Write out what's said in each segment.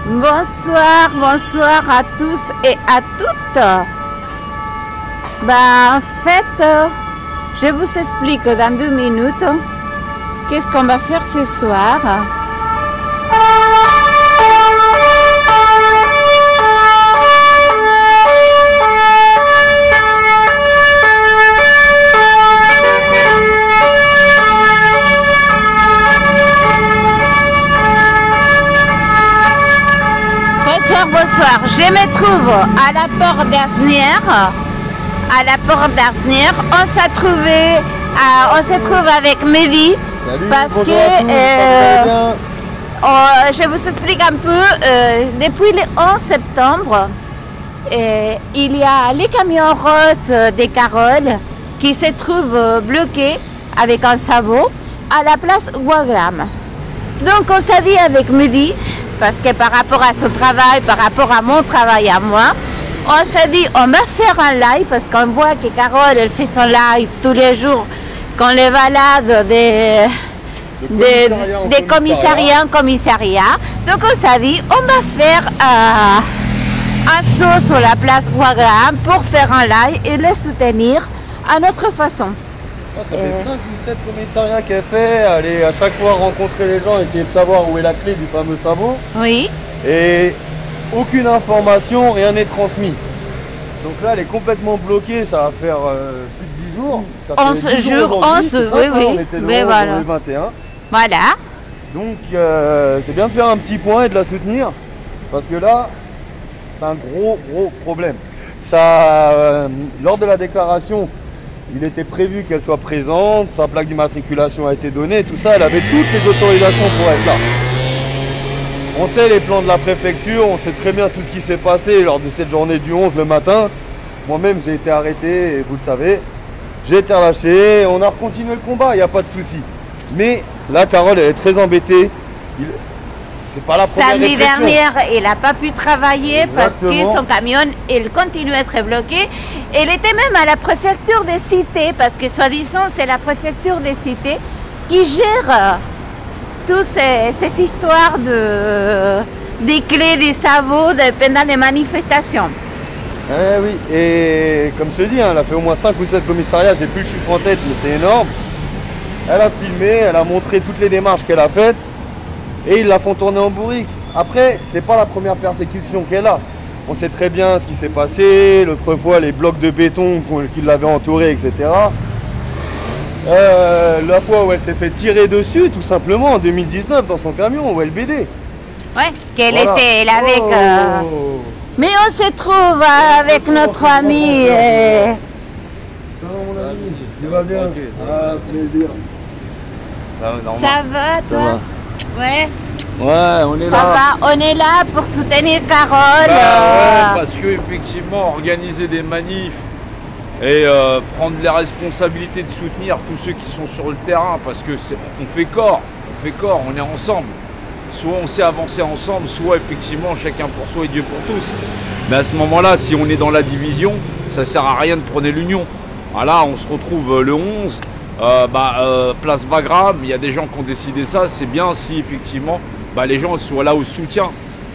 Bonsoir, bonsoir à tous et à toutes. En fait, je vous explique dans 2 minutes qu'est-ce qu'on va faire ce soir. Bonsoir, je me trouve à la porte d'Asnières. À la porte d'Asnières, on se trouve avec Mehdi. Salut, parce que je vous explique un peu. Depuis le 11 septembre, il y a les camions roses des Carole qui se trouvent bloqués avec un sabot à la place Wagram. Donc on s'est dit avec Mehdi, parce que par rapport à son travail, par rapport à mon travail à moi, on s'est dit on va faire un live parce qu'on voit que Carole elle fait son live tous les jours qu'on les balade des commissariats en commissariat. Donc on s'est dit on va faire un saut sur la place Wagram pour faire un live et les soutenir à notre façon. Ça fait 5 ou 7 commissariats qu'elle fait, aller à chaque fois rencontrer les gens, essayer de savoir où est la clé du fameux sabot. Oui. Et aucune information, rien n'est transmis. Donc là, elle est complètement bloquée, ça va faire plus de 10 jours. Ça 11 jours, 11, oui, oui. On était le 21. Voilà. Donc c'est bien de faire un petit point et de la soutenir, parce que là, c'est un gros problème. Ça, lors de la déclaration, il était prévu qu'elle soit présente, sa plaque d'immatriculation a été donnée, tout ça, elle avait toutes les autorisations pour être là. On sait les plans de la préfecture, on sait très bien tout ce qui s'est passé lors de cette journée du 11 le matin. Moi-même j'ai été arrêté, et vous le savez, j'ai été relâché, on a continué le combat, il n'y a pas de souci. Mais là, Carole, elle est très embêtée. C'est pas la première Samedi répression. dernier, il n'a pas pu travailler. Exactement. Parce que son camion, il continue à être bloqué. Elle était même à la préfecture des cités, parce que soi-disant, c'est la préfecture des cités qui gère toutes ces histoires des clés, des sabots pendant les manifestations. Eh oui, et comme je te dis, elle a fait au moins 5 ou 7 commissariats, j'ai plus le chiffre en tête, mais c'est énorme. Elle a filmé, elle a montré toutes les démarches qu'elle a faites. Et ils la font tourner en bourrique. Après, c'est pas la première persécution qu'elle a. On sait très bien ce qui s'est passé. L'autre fois, les blocs de béton qui l'avaient entourée, etc. La fois où elle s'est fait tirer dessus, tout simplement, en 2019, dans son camion, au LBD. Ouais, qu'elle Voilà. était là avec... Mais on se trouve avec notre ami... Ça va, mon ami, tu vas bien? Ah, plaisir. Ça va, toi? Ça va. Ouais. Ouais, on est Ça là. va, on est là pour soutenir Carole. Ouais, parce que effectivement, organiser des manifs et prendre les responsabilités de soutenir tous ceux qui sont sur le terrain, parce que on fait corps, on est ensemble. Soit on sait avancer ensemble, soit effectivement chacun pour soi et Dieu pour tous. Mais à ce moment-là, si on est dans la division, ça sert à rien de prôner l'union. Voilà, on se retrouve le 11. Place Wagram, il y a des gens qui ont décidé ça, c'est bien si effectivement les gens soient là au soutien.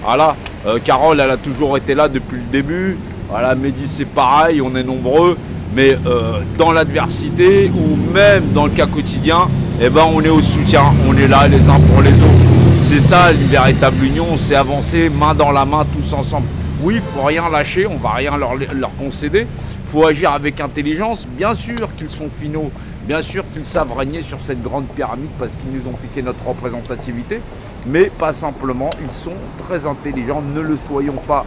Voilà, Carole elle a toujours été là depuis le début, voilà, Mehdi c'est pareil, on est nombreux, mais dans l'adversité ou même dans le cas quotidien, on est au soutien, on est là les uns pour les autres. C'est ça, une véritable union, c'est avancer main dans la main tous ensemble. Oui, il ne faut rien lâcher, on ne va rien leur concéder, il faut agir avec intelligence, bien sûr qu'ils sont finaux. Bien sûr qu'ils savent régner sur cette grande pyramide parce qu'ils nous ont piqué notre représentativité, mais pas simplement, ils sont très intelligents, ne le soyons pas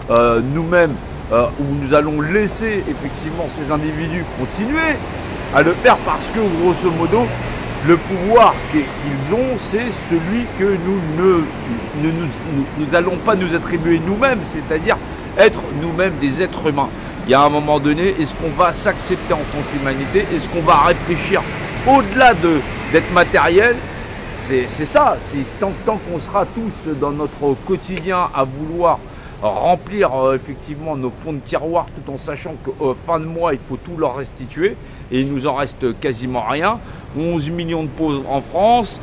nous-mêmes, où nous allons laisser effectivement ces individus continuer à le faire parce que grosso modo, le pouvoir qu'ils ont, c'est celui que nous n'allons pas nous attribuer nous-mêmes, c'est-à-dire être nous-mêmes des êtres humains. Il y a un moment donné, est-ce qu'on va s'accepter en tant qu'humanité? Est-ce qu'on va réfléchir au-delà d'être matériel? C'est ça, tant qu'on sera tous dans notre quotidien à vouloir remplir effectivement nos fonds de tiroir tout en sachant qu'au fin de mois, il faut tout leur restituer et il nous en reste quasiment rien. 11 millions de pauvres en France,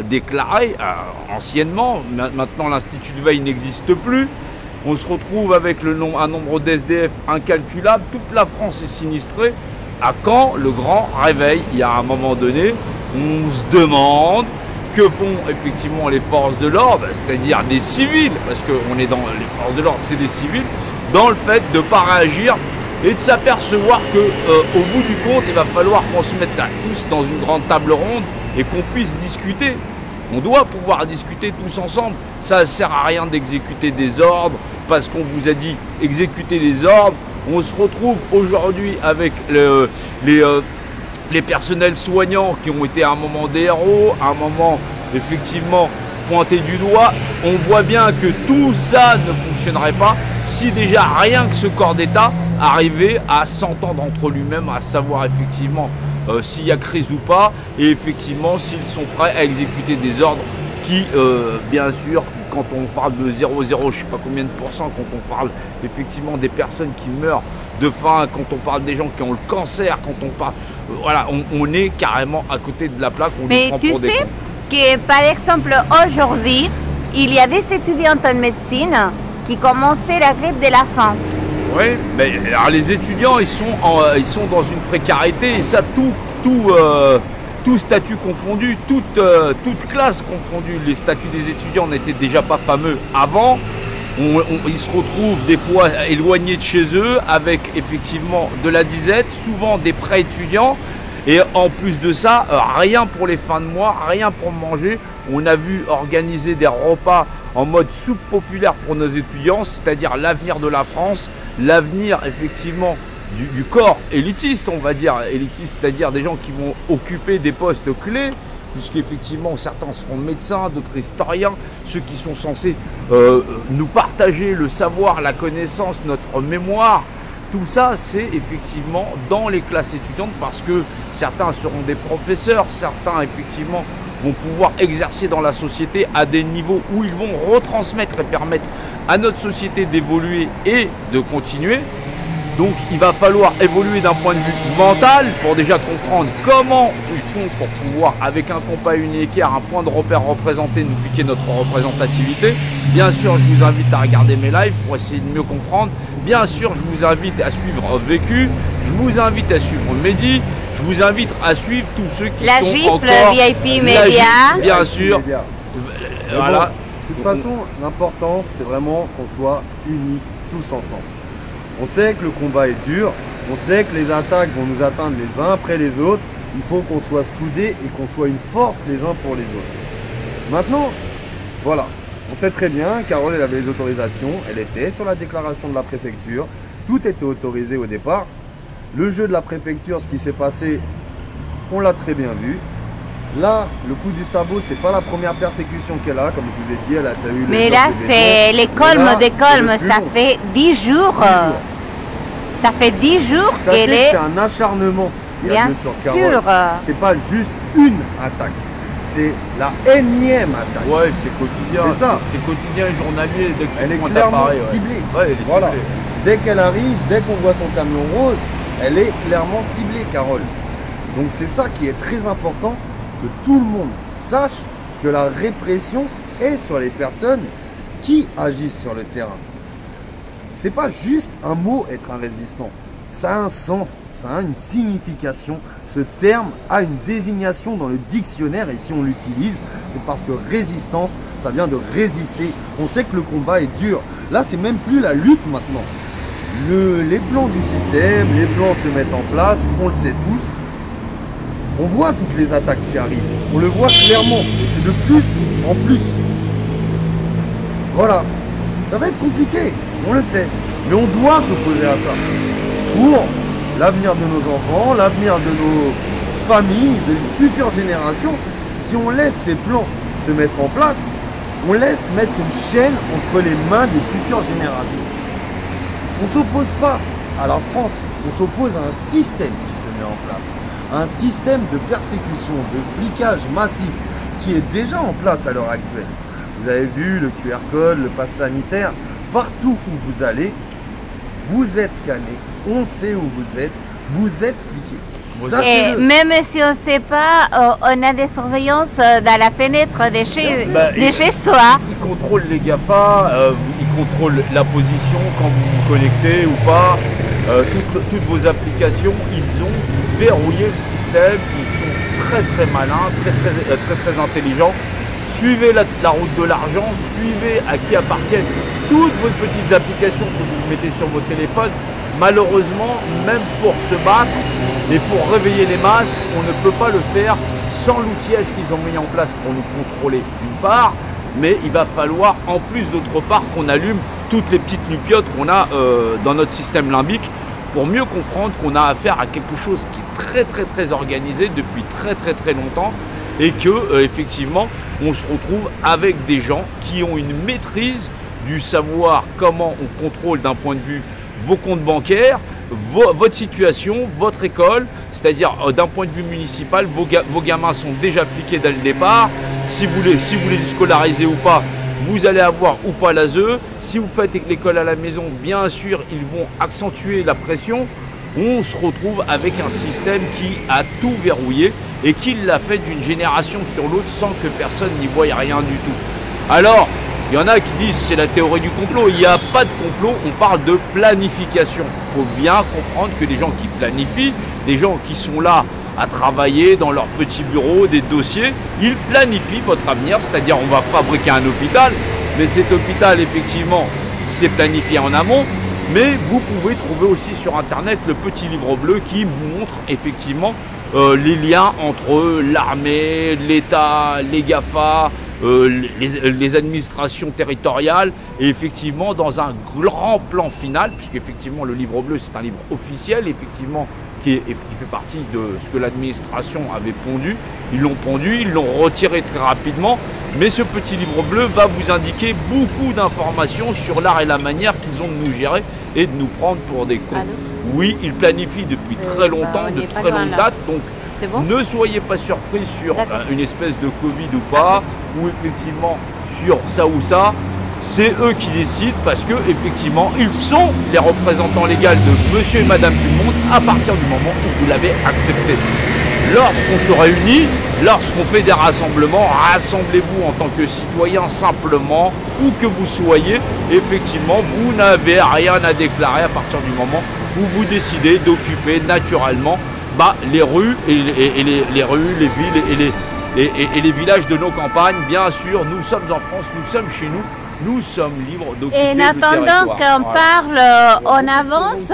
déclaré anciennement. Maintenant, l'Institut de veille n'existe plus. On se retrouve avec un nombre d'SDF incalculable. Toute la France est sinistrée. À quand le grand réveil? Il y a un moment donné, on se demande que font effectivement les forces de l'ordre, c'est-à-dire des civils, parce qu'on est dans les forces de l'ordre, c'est des civils, dans le fait de ne pas réagir et de s'apercevoir que au bout du compte, il va falloir qu'on se mette là tous dans une grande table ronde et qu'on puisse discuter. On doit pouvoir discuter tous ensemble. Ça ne sert à rien d'exécuter des ordres parce qu'on vous a dit exécuter les ordres. On se retrouve aujourd'hui avec les personnels soignants qui ont été à un moment des héros, à un moment effectivement pointés du doigt. On voit bien que tout ça ne fonctionnerait pas si déjà rien que ce corps d'État arrivait à s'entendre entre lui-même, à savoir effectivement s'il y a crise ou pas, et effectivement s'ils sont prêts à exécuter des ordres qui, bien sûr, quand on parle de 0,0, je ne sais pas combien de pourcents, quand on parle effectivement des personnes qui meurent de faim, quand on parle des gens qui ont le cancer, quand on parle... voilà, on est carrément à côté de la plaque. Mais tu sais que, par exemple, aujourd'hui, il y a des étudiantes en médecine qui commençaient la grève de la faim. Oui, mais alors les étudiants, ils sont dans une précarité, et ça, tout statut confondu, toute classe confondue. Les statuts des étudiants n'étaient déjà pas fameux avant. Ils se retrouvent des fois éloignés de chez eux avec effectivement de la disette, souvent des prêts étudiants. Et en plus de ça, rien pour les fins de mois, rien pour manger. On a vu organiser des repas en mode soupe populaire pour nos étudiants, c'est-à-dire l'avenir de la France, l'avenir effectivement du corps élitiste, on va dire, élitiste, c'est-à-dire des gens qui vont occuper des postes clés, puisqu'effectivement certains seront médecins, d'autres historiens, ceux qui sont censés nous partager le savoir, la connaissance, notre mémoire. Tout ça, c'est effectivement dans les classes étudiantes, parce que certains seront des professeurs, certains effectivement vont pouvoir exercer dans la société à des niveaux où ils vont retransmettre et permettre à notre société d'évoluer et de continuer. Donc il va falloir évoluer d'un point de vue mental pour déjà comprendre comment ils font pour pouvoir, avec un compas unitaire, un point de repère représenté, nous piquer notre représentativité. Bien sûr, je vous invite à regarder mes lives pour essayer de mieux comprendre. Bien sûr, je vous invite à suivre Vécu, je vous invite à suivre Mehdi, je vous invite à suivre tous ceux qui la sont gifle, encore... VIP Média. Bien sûr. Voilà. Bon, de toute façon, l'important, c'est vraiment qu'on soit unis tous ensemble. On sait que le combat est dur, on sait que les attaques vont nous atteindre les uns après les autres. Il faut qu'on soit soudés et qu'on soit une force les uns pour les autres. Maintenant, voilà, on sait très bien, Carole, elle avait les autorisations, elle était sur la déclaration de la préfecture, tout était autorisé au départ. Le jeu de la préfecture, ce qui s'est passé, on l'a très bien vu. Là, le coup du sabot, c'est pas la première persécution qu'elle a, comme je vous ai dit, elle a eu... Mais là, c'est les colmes des colmes, ça fait 10 jours. Ça fait 10 jours qu'elle est... C'est un acharnement qui a lieu sur Carole. C'est pas juste une attaque, c'est la énième attaque. Ouais, c'est quotidien. C'est ça. C'est quotidien et journalier. Dès que elle est clairement ciblée. Ouais, elle est voilà. ciblée. Dès qu'elle arrive, dès qu'on voit son camion rose, elle est clairement ciblée, Carole. Donc c'est ça qui est très important, que tout le monde sache que la répression est sur les personnes qui agissent sur le terrain. C'est pas juste un mot, être un résistant. Ça a un sens, ça a une signification. Ce terme a une désignation dans le dictionnaire, et si on l'utilise, c'est parce que résistance, ça vient de résister. On sait que le combat est dur. Là, c'est même plus la lutte maintenant. Les plans du système, les plans se mettent en place, on le sait tous. On voit toutes les attaques qui arrivent, on le voit clairement, et c'est de plus en plus. Voilà, ça va être compliqué, on le sait, mais on doit s'opposer à ça. Pour l'avenir de nos enfants, l'avenir de nos familles, de futures générations. Si on laisse ces plans se mettre en place, on laisse mettre une chaîne entre les mains des futures générations. On ne s'oppose pas à la France, on s'oppose à un système qui se met en place. Un système de persécution, de flicage massif qui est déjà en place à l'heure actuelle. Vous avez vu le QR code, le pass sanitaire, partout où vous allez, vous êtes scanné, on sait où vous êtes fliqué. Et même si on ne sait pas, on a des surveillances dans la fenêtre de chez soi. Ils contrôlent les GAFA, ils contrôlent la position quand vous vous connectez ou pas. Toutes vos applications, ils ont verrouillé le système. Ils sont très malins, très intelligents. Suivez la route de l'argent, suivez à qui appartiennent toutes vos petites applications que vous mettez sur vos téléphones. Malheureusement, même pour se battre et pour réveiller les masses, on ne peut pas le faire sans l'outillage qu'ils ont mis en place pour nous contrôler d'une part, mais il va falloir en plus d'autre part qu'on allume toutes les petites lupiotes qu'on a dans notre système limbique pour mieux comprendre qu'on a affaire à quelque chose qui est très organisé depuis très longtemps et que effectivement on se retrouve avec des gens qui ont une maîtrise du savoir comment on contrôle d'un point de vue vos comptes bancaires, votre situation, votre école, c'est-à-dire d'un point de vue municipal, vos gamins sont déjà fliqués dès le départ. Si vous les scolarisez ou pas, vous allez avoir ou pas l'ASE. Si vous faites l'école à la maison, bien sûr, ils vont accentuer la pression. On se retrouve avec un système qui a tout verrouillé et qui l'a fait d'une génération sur l'autre sans que personne n'y voie rien du tout. Alors, il y en a qui disent c'est la théorie du complot. Il n'y a pas de complot, on parle de planification. Il faut bien comprendre que les gens qui planifient, des gens qui sont là à travailler dans leur petit bureau, des dossiers, ils planifient votre avenir, c'est-à-dire on va fabriquer un hôpital, mais cet hôpital effectivement c'est planifié en amont, mais vous pouvez trouver aussi sur internet le petit livre bleu qui montre effectivement les liens entre l'armée, l'État, les GAFA, les administrations territoriales et effectivement dans un grand plan final, puisqu'effectivement le livre bleu c'est un livre officiel, effectivement qui fait partie de ce que l'administration avait pondu. Ils l'ont retiré très rapidement, mais ce petit livre bleu va vous indiquer beaucoup d'informations sur l'art et la manière qu'ils ont de nous gérer et de nous prendre pour des cons. Oui, ils planifient depuis très longtemps, de très longue date, donc bon, ne soyez pas surpris sur une espèce de Covid ou pas, ou effectivement sur ça ou ça. C'est eux qui décident parce que effectivement ils sont les représentants légaux de monsieur et madame tout le monde à partir du moment où vous l'avez accepté. Lorsqu'on se réunit, lorsqu'on fait des rassemblements, rassemblez-vous en tant que citoyen simplement, où que vous soyez, effectivement vous n'avez rien à déclarer à partir du moment où vous décidez d'occuper naturellement les rues les rues, les villes et les villages de nos campagnes. Bien sûr, nous sommes en France, nous sommes chez nous. Nous sommes libres d'occuper le territoire. Et en attendant qu'on parle, on avance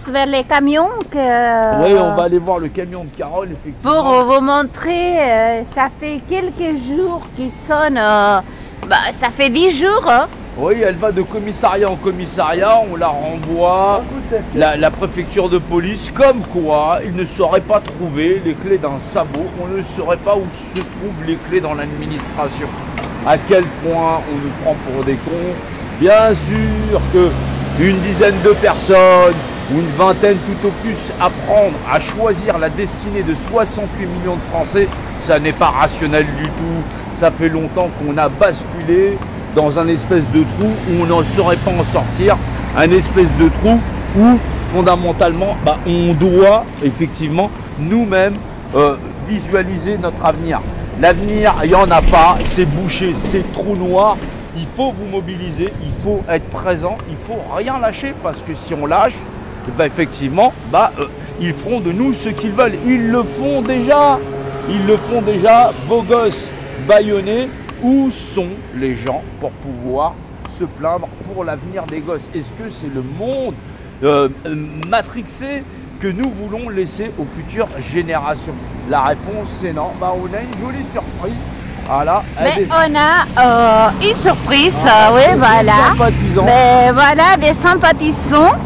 vers les camions. Oui, on va aller voir le camion de Carole, effectivement. Pour vous montrer, ça fait quelques jours qu'ils sonnent. Ça fait 10 jours. Oui, elle va de commissariat en commissariat, on la renvoie, la préfecture de police, comme quoi ils ne sauraient pas trouver les clés d'un sabot, on ne saurait pas où se trouvent les clés dans l'administration. À quel point on nous prend pour des cons. Bien sûr qu'une dizaine de personnes ou une vingtaine tout au plus à prendre, à choisir la destinée de 68 millions de Français, ça n'est pas rationnel du tout. Ça fait longtemps qu'on a basculé dans un espèce de trou où on n'en saurait pas en sortir, un espèce de trou où fondamentalement on doit effectivement nous-mêmes visualiser notre avenir. L'avenir, il n'y en a pas, c'est bouché, c'est trou noir. Il faut vous mobiliser, il faut être présent, il faut rien lâcher parce que si on lâche, effectivement, ils feront de nous ce qu'ils veulent. Ils le font déjà, beaux gosses bâillonnés. Où sont les gens pour pouvoir se plaindre pour l'avenir des gosses? Est-ce que c'est le monde matrixé que nous voulons laisser aux futures générations? La réponse c'est non. On a une jolie surprise. Voilà. Mais on a une surprise, oui, voilà. Mais voilà, des sympathisants.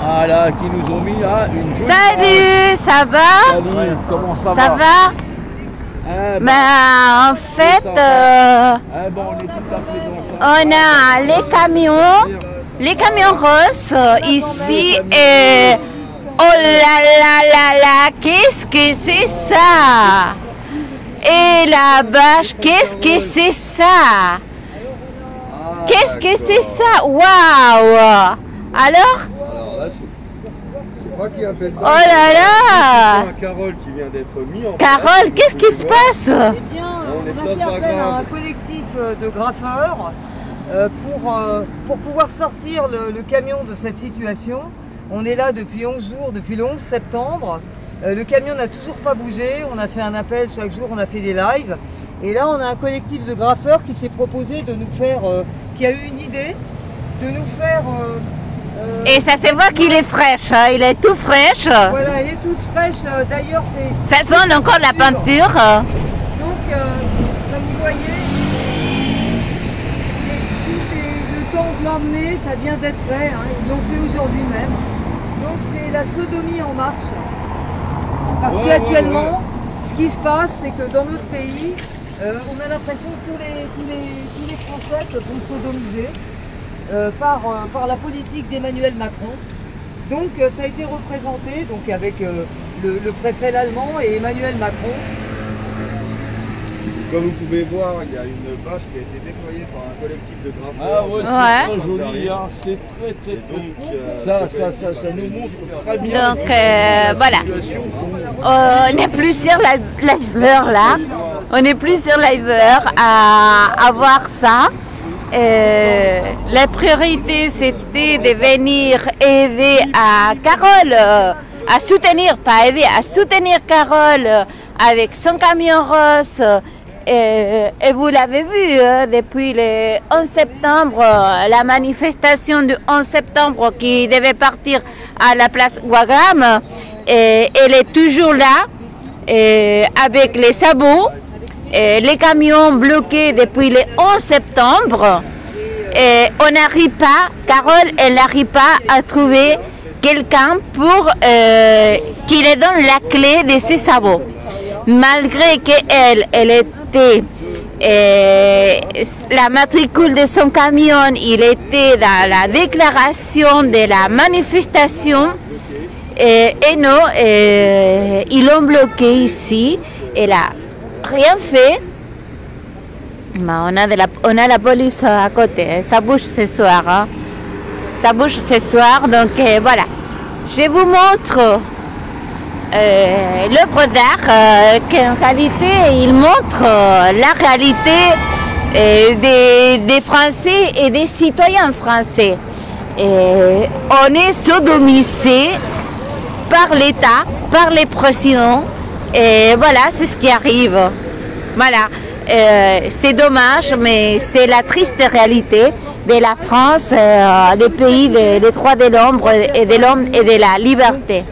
Voilà, qui nous ont mis là une jolie. Salut, ça va? Salut, comment ça va? Ça va? En fait, on est tout à fait dans ça. On a les camions roses ici et oh là, qu'est-ce que c'est ça? Et la bâche, qu'est-ce que c'est ça? Qu'est-ce que c'est ça? Waouh! Alors là, crois qu'il a fait ça. Oh là là! Carole qui vient d'être mis en Carole, qu'est-ce qui se passe? Eh bien, on a fait appel à un collectif de graffeurs pour pouvoir sortir le camion de cette situation. On est là depuis 11 jours, depuis le 11 septembre. Le camion n'a toujours pas bougé. On a fait un appel chaque jour, on a fait des lives. Et là, on a un collectif de graffeurs qui s'est proposé de nous faire, qui a eu une idée, de nous faire... Et ça se voit qu'il est fraîche, hein, il est tout fraîche. Voilà, elle est toute fraîche. D'ailleurs, c'est... Ça sent encore la peinture. Donc, comme vous voyez, le temps de l'emmener, ça vient d'être fait. Hein, ils l'ont fait aujourd'hui même. Donc, c'est la sodomie en marche. Parce qu'actuellement, ce qui se passe, c'est que dans notre pays, on a l'impression que tous les Français se font sodomiser par la politique d'Emmanuel Macron. Donc ça a été représenté donc, avec le préfet allemand et Emmanuel Macron. Comme vous pouvez voir, il y a une bâche qui a été déployée par un collectif de graffeurs. Ah ouais, Ouais. c'est très joli, hein. C'est très ça nous montre très bien. Donc voilà, on n'est plus sur Liveur là, on n'est plus sur Liveur à voir ça. La priorité c'était de venir aider à Carole, à soutenir, pas aider, à soutenir Carole avec son camion rose. Et vous l'avez vu, depuis le 11 septembre, la manifestation du 11 septembre qui devait partir à la place Wagram, elle est toujours là, avec les sabots, les camions bloqués depuis le 11 septembre. Et on n'arrive pas, Carole, elle n'arrive pas à trouver quelqu'un pour qui lui donne la clé de ses sabots. Malgré qu'elle était, la matricule de son camion, il était dans la déclaration de la manifestation, et non, ils l'ont bloqué ici, elle n'a rien fait. On a la police à côté, ça bouge ce soir, hein. Ça bouge ce soir, donc voilà. Je vous montre l'œuvre d'art qu'en réalité il montre la réalité des Français et des citoyens français. On est sodomisé par l'État, par les présidents, et voilà, c'est ce qui arrive. Voilà, c'est dommage, mais c'est la triste réalité de la France, le pays des droits de l'homme et de la liberté.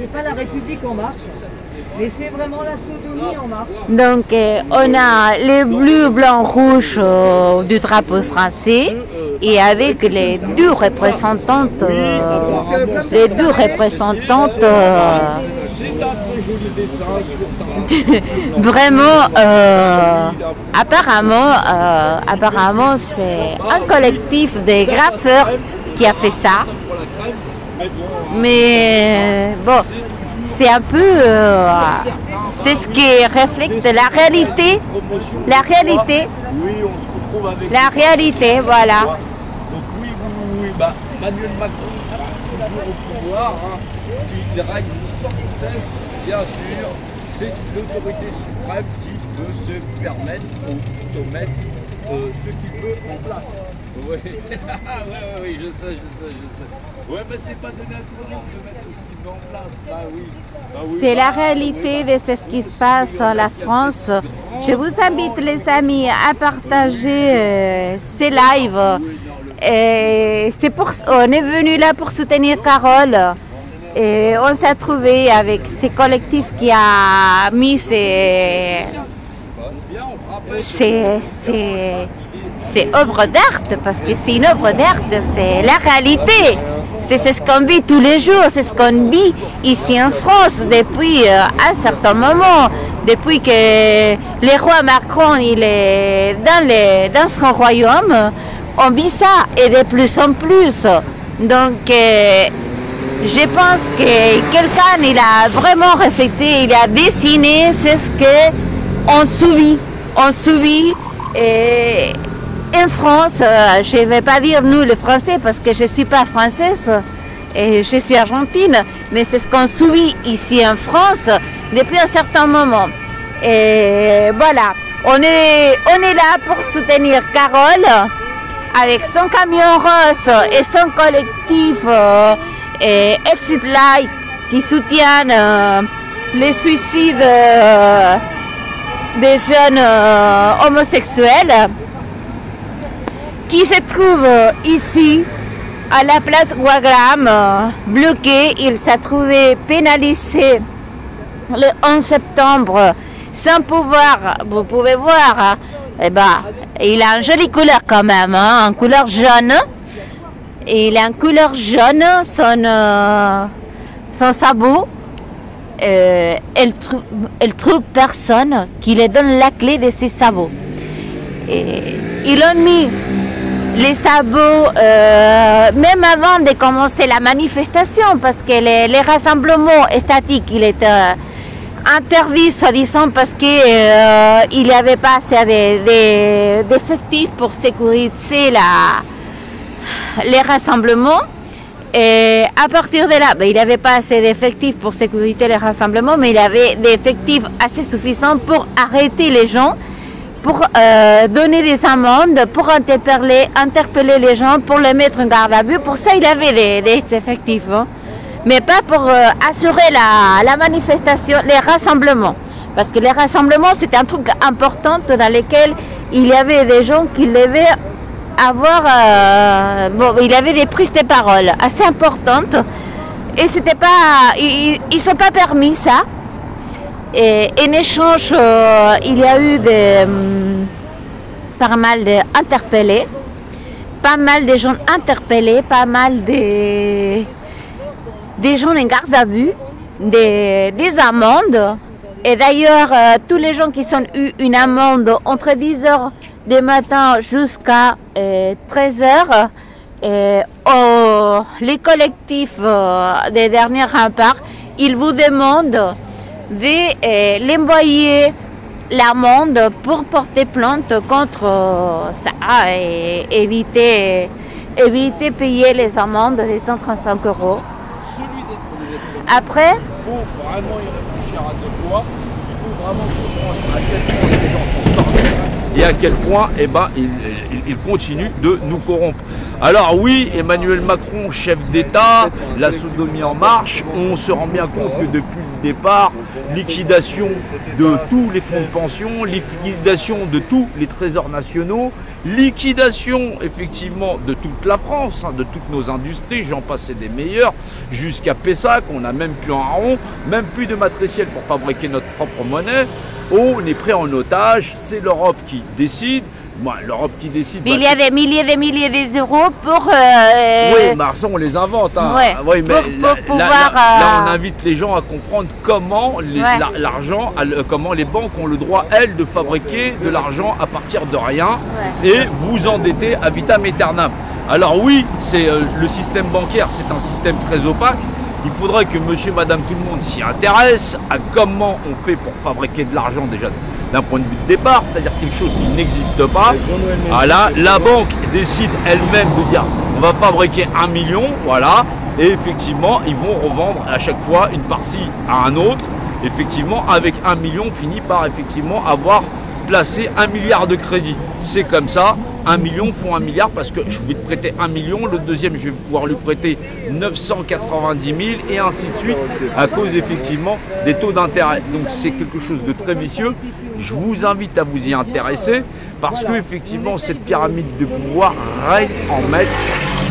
C'est pas la République en marche, mais c'est vraiment la sodomie en marche. Donc on a les bleus, blancs, rouges du drapeau français et avec les deux représentantes, vraiment apparemment c'est un collectif de graffeurs qui a fait ça. Mais bon, c'est un peu, c'est ce qui reflète la réalité, la réalité, voilà. Donc oui, bah, Emmanuel Macron, toujours au pouvoir, hein, qui règle sans conteste, bien sûr, c'est l'autorité suprême qui peut se permettre ou mettre ce qu'il veut en place. Oui, oui, je sais. Ouais, mais c'est pas donné à tout le monde de mettre ce qu'il veut en place. Bah oui. C'est la réalité de ce qui se passe en la France. Je vous invite, les amis, à partager ces lives. On est venu là pour soutenir Carole. Et on s'est trouvé avec ces collectifs qui a mis c'est œuvre d'art, parce que c'est une œuvre d'art, c'est la réalité. C'est ce qu'on vit tous les jours, c'est ce qu'on vit ici en France depuis un certain moment. Depuis que le roi Macron il est dans son royaume, on vit ça et de plus en plus. Donc je pense que quelqu'un il a vraiment réfléchi, il a dessiné, c'est ce qu'on subit. On subit. En France, je ne vais pas dire nous les Français parce que je ne suis pas française, et je suis argentine, mais c'est ce qu'on subit ici en France depuis un certain moment. Et voilà, on est là pour soutenir Carole avec son camion rose et son collectif Exit Light qui soutiennent les suicides des jeunes homosexuels qui se trouvent ici à la place Wagram, bloqué. Il s'est trouvé pénalisé le 11 septembre sans pouvoir, vous pouvez voir, eh ben, il a une jolie couleur quand même, hein, une couleur jaune. Et il a une couleur jaune, son sabot. Elle trouve personne qui lui donne la clé de ses sabots. Et ils ont mis les sabots même avant de commencer la manifestation, parce que les rassemblements statiques, il était interdit, soi-disant, parce qu'il n'y avait pas assez d'effectifs pour sécuriser les rassemblements. Et à partir de là, il n'avait pas assez d'effectifs pour sécuriser les rassemblements, mais il avait des effectifs assez suffisants pour arrêter les gens, pour donner des amendes, pour interpeller les gens, pour les mettre en garde à vue. Pour ça, il avait des effectifs, hein. Mais pas pour assurer la manifestation, les rassemblements. Parce que les rassemblements, c'était un truc important dans lequel il y avait des gens qui devaient avoir... il avait des prises de parole assez importantes. Et c'était pas... Ils ne sont pas permis ça. Et en échange, il y a eu pas mal d'interpellés. Pas mal de gens interpellés, pas mal des gens en garde à vue, des amendes. Et d'ailleurs, tous les gens qui ont eu une amende entre 10h du matin jusqu'à 13h, les collectifs des derniers remparts, ils vous demandent de l'envoyer l'amende pour porter plainte contre ça et éviter payer les amendes de 135 €. Après, il faut vraiment y réfléchir à deux fois. Il faut vraiment comprendre à quel point ces gens sont sortis et à quel point ils continuent de nous corrompre. Alors oui, Emmanuel Macron, chef d'État, la sodomie en marche, on se rend bien compte que depuis le départ, liquidation de tous les fonds de pension, liquidation de tous les trésors nationaux, liquidation effectivement de toute la France, de toutes nos industries, j'en passe des meilleurs, jusqu'à Pessac, on n'a même plus un rond, même plus de matriciel pour fabriquer notre propre monnaie. On est pris en otage, c'est l'Europe qui décide. Bon, l'Europe qui décide. Mais il y a des milliers d'euros pour. Oui, mais ça on les invente. Hein. Ouais, oui, mais pour pouvoir. Là, on invite les gens à comprendre comment l'argent, comment les banques ont le droit, elles, de fabriquer de l'argent à partir de rien et vous endetter à vitam aeternam. Alors oui, c'est le système bancaire, c'est un système très opaque. Il faudrait que monsieur, madame, tout le monde s'y intéresse à comment on fait pour fabriquer de l'argent déjà d'un point de vue de départ, c'est-à-dire quelque chose qui n'existe pas. Voilà, la banque décide elle-même de dire on va fabriquer 1 million, voilà, et effectivement ils vont revendre à chaque fois une par-ci à un autre. Effectivement, avec 1 million, on finit par effectivement avoir placé 1 milliard de crédit. C'est comme ça, 1 million font 1 milliard parce que je vais te prêter 1 million, le deuxième je vais pouvoir lui prêter 990 000 et ainsi de suite à cause effectivement des taux d'intérêt. Donc c'est quelque chose de très vicieux. Je vous invite à vous y intéresser parce que effectivement cette pyramide de pouvoir règne en maître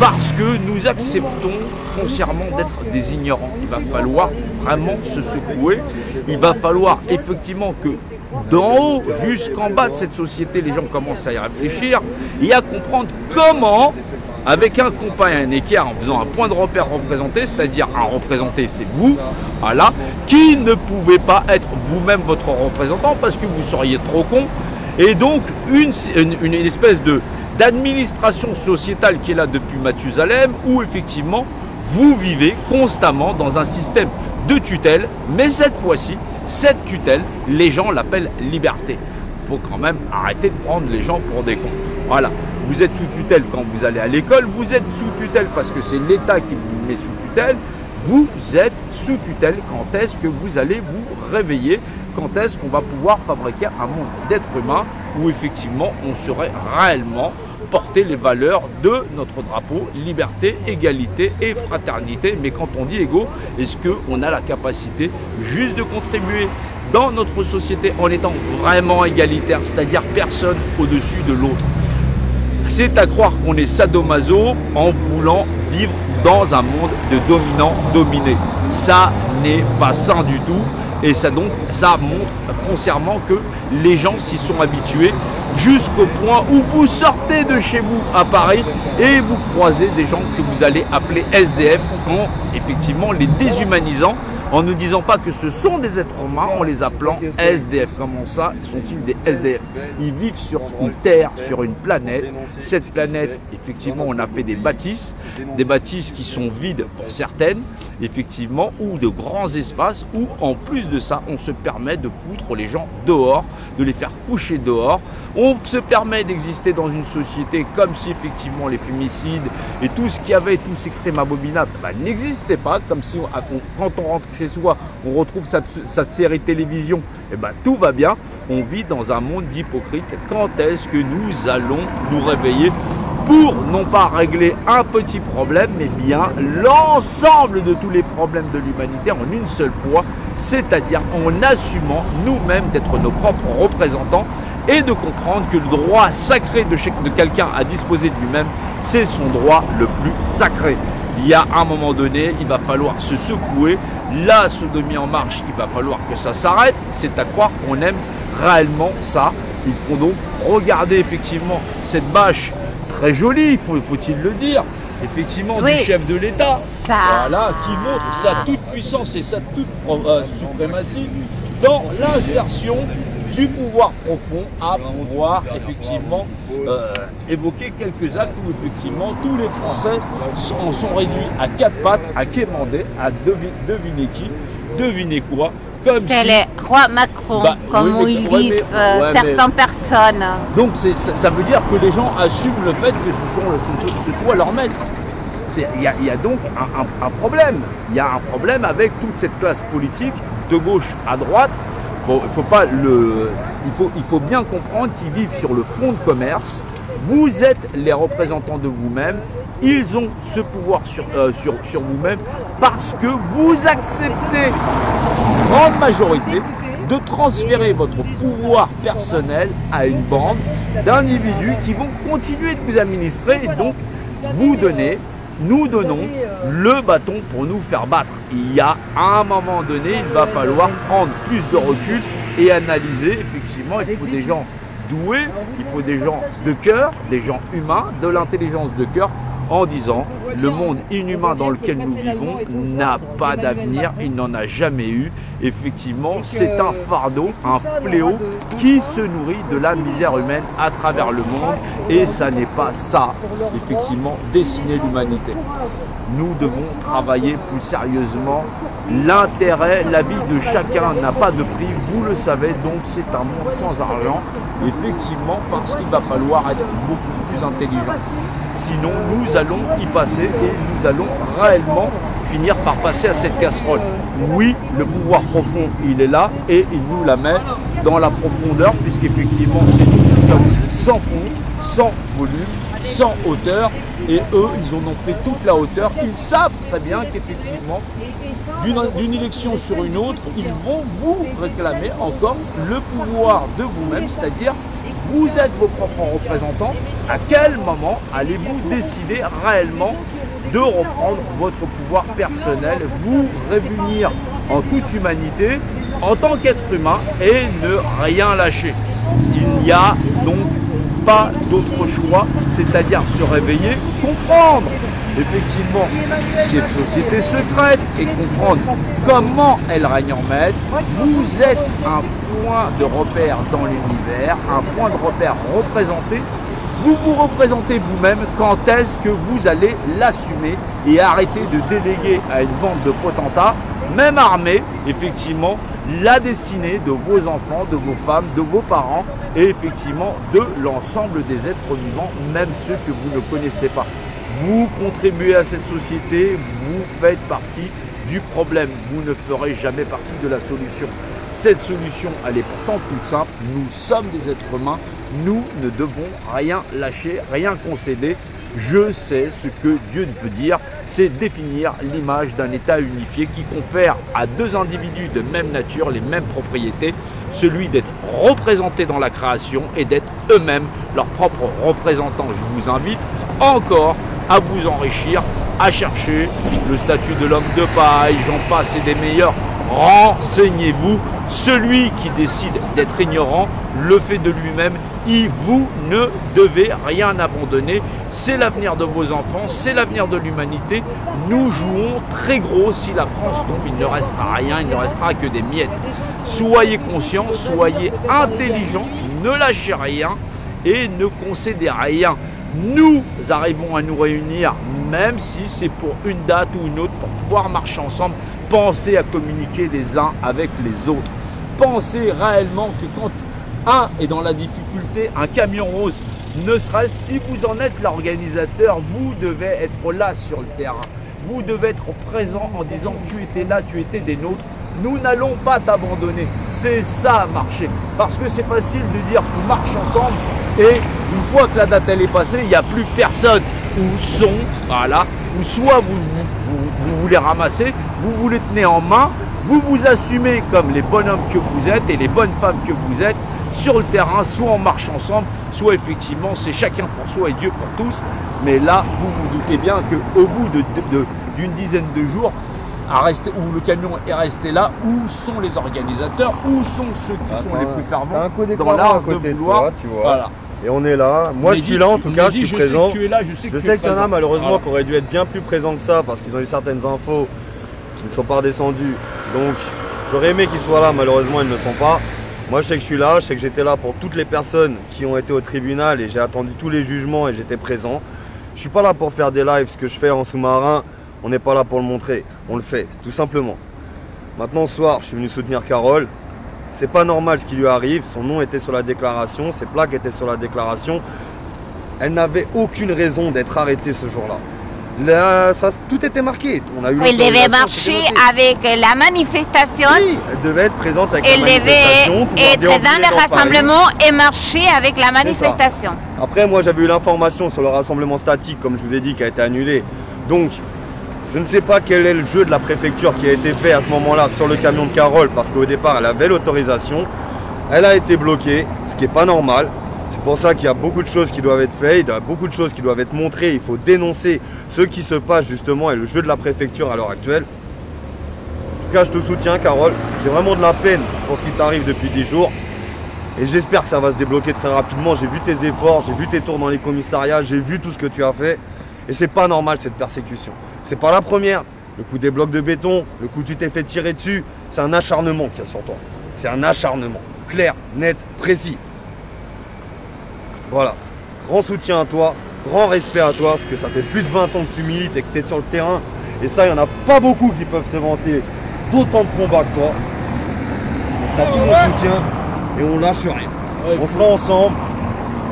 parce que nous acceptons foncièrement d'être des ignorants. Il va falloir vraiment se secouer. Il va falloir effectivement que d'en haut jusqu'en bas de cette société, les gens commencent à y réfléchir et à comprendre comment, avec un compas et un équerre, en faisant un point de repère représenté, c'est-à-dire un représenté, c'est vous, voilà, qui ne pouvez pas être vous-même votre représentant parce que vous seriez trop con. Et donc, une espèce d'administration sociétale qui est là depuis Mathusalem, où effectivement, vous vivez constamment dans un système de tutelle, mais cette fois-ci, cette tutelle, les gens l'appellent liberté. Il faut quand même arrêter de prendre les gens pour des cons. Voilà, vous êtes sous tutelle quand vous allez à l'école, vous êtes sous tutelle parce que c'est l'État qui vous met sous tutelle, vous êtes sous tutelle quand est-ce que vous allez vous réveiller, quand est-ce qu'on va pouvoir fabriquer un monde d'êtres humains où effectivement on serait réellement porter les valeurs de notre drapeau, liberté, égalité et fraternité. Mais quand on dit égaux, est-ce qu'on a la capacité juste de contribuer dans notre société en étant vraiment égalitaire, c'est-à-dire personne au-dessus de l'autre? C'est à croire qu'on est sadomaso en voulant vivre dans un monde de dominant-dominé. Ça n'est pas sain du tout. Et ça donc, ça montre foncièrement que les gens s'y sont habitués jusqu'au point où vous sortez de chez vous à Paris et vous croisez des gens que vous allez appeler SDF en effectivement les déshumanisant, en ne disant pas que ce sont des êtres humains, en les appelant SDF. Comment ça sont-ils des SDF? Ils vivent sur une terre, sur une planète. Cette planète, effectivement, on a fait des bâtisses qui sont vides pour certaines, effectivement, ou de grands espaces, où en plus de ça, on se permet de foutre les gens dehors, de les faire coucher dehors. On se permet d'exister dans une société comme si effectivement les féminicides et tout ce qu'il y avait, tous ces crimes abominables, n'existaient pas, comme si quand on rentre chez soi, on retrouve sa série télévision, et tout va bien. On vit dans un monde d'hypocrites. Quand est-ce que nous allons nous réveiller pour non pas régler un petit problème, mais bien l'ensemble de tous les problèmes de l'humanité en une seule fois, c'est-à-dire en assumant nous-mêmes d'être nos propres représentants et de comprendre que le droit sacré de quelqu'un à disposer de lui-même, c'est son droit le plus sacré. Il y a un moment donné, il va falloir se secouer. La sodomie en marche, il va falloir que ça s'arrête. C'est à croire qu'on aime réellement ça. Il faut donc regarder effectivement cette bâche très jolie, faut-il le dire, effectivement, oui, du chef de l'État, voilà, qui montre sa toute-puissance et sa toute-suprématie dans l'insertion du pouvoir profond à pouvoir effectivement évoquer quelques actes où effectivement tous les Français en sont réduits à quatre pattes, à quémander, à deviner qui, deviner quoi. C'est les rois Macron, comme ils disent certaines personnes. Donc ça veut dire que les gens assument le fait que ce soit leur maître. Il y a donc un problème. Il y a un problème avec toute cette classe politique, de gauche à droite. Il faut bien comprendre qu'ils vivent sur le fonds de commerce. Vous êtes les représentants de vous-même. Ils ont ce pouvoir sur vous-même parce que vous acceptez, en grande majorité, de transférer votre pouvoir personnel à une bande d'individus qui vont continuer de vous administrer et donc nous donnons le bâton pour nous faire battre. Il y a un moment donné, il va falloir prendre plus de recul et analyser. Effectivement, il faut des gens doués, il faut des gens de cœur, des gens humains, de l'intelligence de cœur, en disant le monde inhumain dans lequel nous vivons n'a pas d'avenir, il n'en a jamais eu. Effectivement, c'est un fardeau, un fléau qui se nourrit de la misère humaine à travers le monde et ça n'est pas ça, effectivement, dessiner l'humanité. Nous devons travailler plus sérieusement. L'intérêt, la vie de chacun n'a pas de prix, vous le savez, donc c'est un monde sans argent, effectivement, parce qu'il va falloir être beaucoup plus intelligent. Sinon, nous allons y passer et nous allons réellement finir par passer à cette casserole. Oui, le pouvoir profond, il est là et il nous la met dans la profondeur, puisqu'effectivement, c'est nous qui sommes sans fond, sans volume, sans hauteur. Et eux, ils en ont pris toute la hauteur. Ils savent très bien qu'effectivement, d'une élection sur une autre, ils vont vous réclamer encore le pouvoir de vous-même, c'est-à-dire vous êtes vos propres représentants. À quel moment allez-vous décider réellement de reprendre votre pouvoir personnel, vous réunir en toute humanité, en tant qu'être humain et ne rien lâcher? Il n'y a donc pas d'autre choix, c'est-à-dire se réveiller, comprendre effectivement cette société secrète et comprendre comment elle règne en maître. Vous êtes un point de repère dans l'univers, un point de repère représenté. Vous vous représentez vous-même. Quand est-ce que vous allez l'assumer et arrêter de déléguer à une bande de potentats, même armés, effectivement, la destinée de vos enfants, de vos femmes, de vos parents et effectivement de l'ensemble des êtres vivants, même ceux que vous ne connaissez pas. Vous contribuez à cette société, vous faites partie du problème, vous ne ferez jamais partie de la solution. Cette solution, elle est pourtant toute simple, nous sommes des êtres humains, nous ne devons rien lâcher, rien concéder. Je sais ce que Dieu veut dire, c'est définir l'image d'un État unifié qui confère à deux individus de même nature les mêmes propriétés, celui d'être représentés dans la création et d'être eux-mêmes leurs propres représentants. Je vous invite encore à vous enrichir, à chercher le statut de l'homme de paille, j'en passe et des meilleurs. Renseignez-vous, celui qui décide d'être ignorant le fait de lui-même, vous ne devez rien abandonner, c'est l'avenir de vos enfants, c'est l'avenir de l'humanité. Nous jouons très gros, si la France tombe, il ne restera rien, il ne restera que des miettes. Soyez conscients, soyez intelligents, ne lâchez rien et ne concédez rien. Nous arrivons à nous réunir, même si c'est pour une date ou une autre, pour pouvoir marcher ensemble. Pensez à communiquer les uns avec les autres. Pensez réellement que quand un est dans la difficulté, un camion rose, ne serait-ce si vous en êtes l'organisateur, vous devez être là sur le terrain. Vous devez être présent en disant tu étais là, tu étais des nôtres. Nous n'allons pas t'abandonner. C'est ça marcher. Parce que c'est facile de dire on marche ensemble et une fois que la date elle est passée, il n'y a plus personne. Ou sont, voilà, ou soit vous voulez ramasser, vous vous les tenez en main, vous vous assumez comme les bonhommes que vous êtes et les bonnes femmes que vous êtes sur le terrain, soit on marche ensemble, soit effectivement c'est chacun pour soi et Dieu pour tous. Mais là, vous vous doutez bien qu'au bout d'une dizaine de jours, où le camion est resté là, où sont les organisateurs, où sont ceux qui sont les plus fervents dans l'art de vouloir, toi, tu vois. Voilà. Et on est là, moi je suis là en tout cas, je suis présent. Tu es là, je sais qu'il y en a malheureusement qui auraient dû être bien plus présents que ça parce qu'ils ont eu certaines infos qui ne sont pas redescendues. Donc j'aurais aimé qu'ils soient là, malheureusement ils ne le sont pas. Moi je sais que je suis là, je sais que j'étais là pour toutes les personnes qui ont été au tribunal et j'ai attendu tous les jugements et j'étais présent. Je suis pas là pour faire des lives, ce que je fais en sous-marin, on n'est pas là pour le montrer, on le fait tout simplement. Maintenant ce soir je suis venu soutenir Carole. C'est pas normal ce qui lui arrive, son nom était sur la déclaration, ses plaques étaient sur la déclaration. Elle n'avait aucune raison d'être arrêtée ce jour-là. Là, tout était marqué. On a eu elle devait marcher avec la manifestation. Oui, elle devait être présente avec elle la manifestation. Elle devait être dans le rassemblement et marcher avec la manifestation. Après, moi j'avais eu l'information sur le rassemblement statique, comme je vous ai dit, qui a été annulé. Donc, je ne sais pas quel est le jeu de la préfecture qui a été fait à ce moment-là sur le camion de Carole, parce qu'au départ, elle avait l'autorisation. Elle a été bloquée, ce qui n'est pas normal. C'est pour ça qu'il y a beaucoup de choses qui doivent être faites, il y a beaucoup de choses qui doivent être montrées. Il faut dénoncer ce qui se passe justement et le jeu de la préfecture à l'heure actuelle. En tout cas, je te soutiens, Carole. J'ai vraiment de la peine pour ce qui t'arrive depuis 10 jours. Et j'espère que ça va se débloquer très rapidement. J'ai vu tes efforts, j'ai vu tes tours dans les commissariats, j'ai vu tout ce que tu as fait. Et c'est pas normal cette persécution. C'est pas la première. Le coup des blocs de béton, le coup tu t'es fait tirer dessus, c'est un acharnement qu'il y a sur toi. C'est un acharnement. Clair, net, précis. Voilà. Grand soutien à toi, grand respect à toi, parce que ça fait plus de 20 ans que tu milites et que tu es sur le terrain. Et ça, il n'y en a pas beaucoup qui peuvent se vanter d'autant de combats que toi. Tu as tout mon soutien et on lâche rien. On sera ensemble.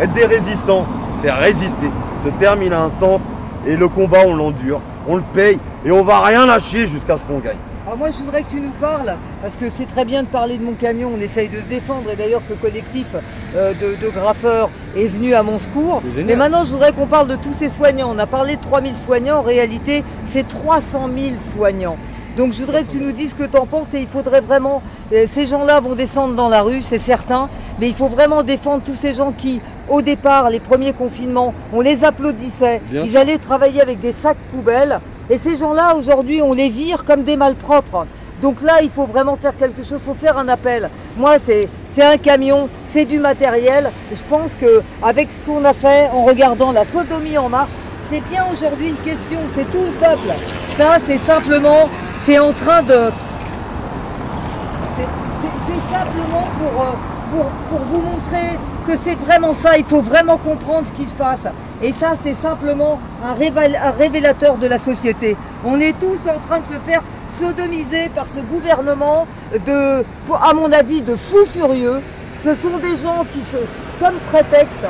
Être des résistants, c'est résister. Ce terme, il a un sens. Et le combat, on l'endure, on le paye et on va rien lâcher jusqu'à ce qu'on gagne. Alors moi, je voudrais que tu nous parles, parce que c'est très bien de parler de mon camion, on essaye de se défendre. Et d'ailleurs, ce collectif de graffeurs est venu à mon secours. Mais maintenant, je voudrais qu'on parle de tous ces soignants. On a parlé de 3000 soignants, en réalité, c'est 300 000 soignants. Donc je voudrais que tu nous dises ce que tu en penses et il faudrait vraiment, ces gens-là vont descendre dans la rue, c'est certain, mais il faut vraiment défendre tous ces gens qui, au départ, les premiers confinements, on les applaudissait, ils allaient travailler avec des sacs poubelles et ces gens-là, aujourd'hui, on les vire comme des malpropres. Donc là, il faut vraiment faire quelque chose, il faut faire un appel. Moi, c'est un camion, c'est du matériel. Je pense qu'avec ce qu'on a fait en regardant la sodomie en marche, c'est bien aujourd'hui une question, c'est tout le peuple. Ça, c'est simplement, c'est en train de... C'est simplement pour vous montrer que c'est vraiment ça, il faut vraiment comprendre ce qui se passe. Et ça, c'est simplement un révélateur de la société. On est tous en train de se faire sodomisés par ce gouvernement à mon avis, de fous furieux. Ce sont des gens qui, comme prétexte,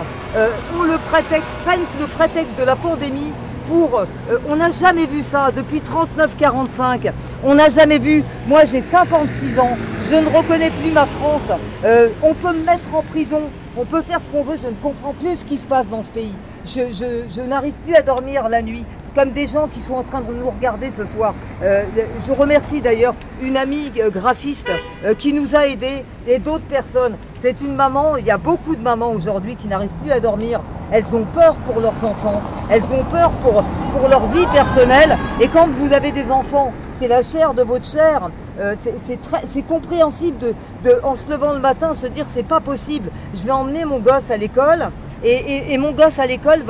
prennent le prétexte de la pandémie pour... on n'a jamais vu ça depuis 39-45. On n'a jamais vu... Moi, j'ai 56 ans. Je ne reconnais plus ma France. On peut me mettre en prison. On peut faire ce qu'on veut. Je ne comprends plus ce qui se passe dans ce pays. Je n'arrive plus à dormir la nuit, comme des gens qui sont en train de nous regarder ce soir. Je remercie d'ailleurs une amie graphiste qui nous a aidés et d'autres personnes. C'est une maman, il y a beaucoup de mamans aujourd'hui qui n'arrivent plus à dormir. Elles ont peur pour leurs enfants, elles ont peur pour leur vie personnelle. Et quand vous avez des enfants, c'est la chair de votre chair. C'est compréhensible en se levant le matin, se dire c'est pas possible. Je vais emmener mon gosse à l'école. Et mon gosse à l'école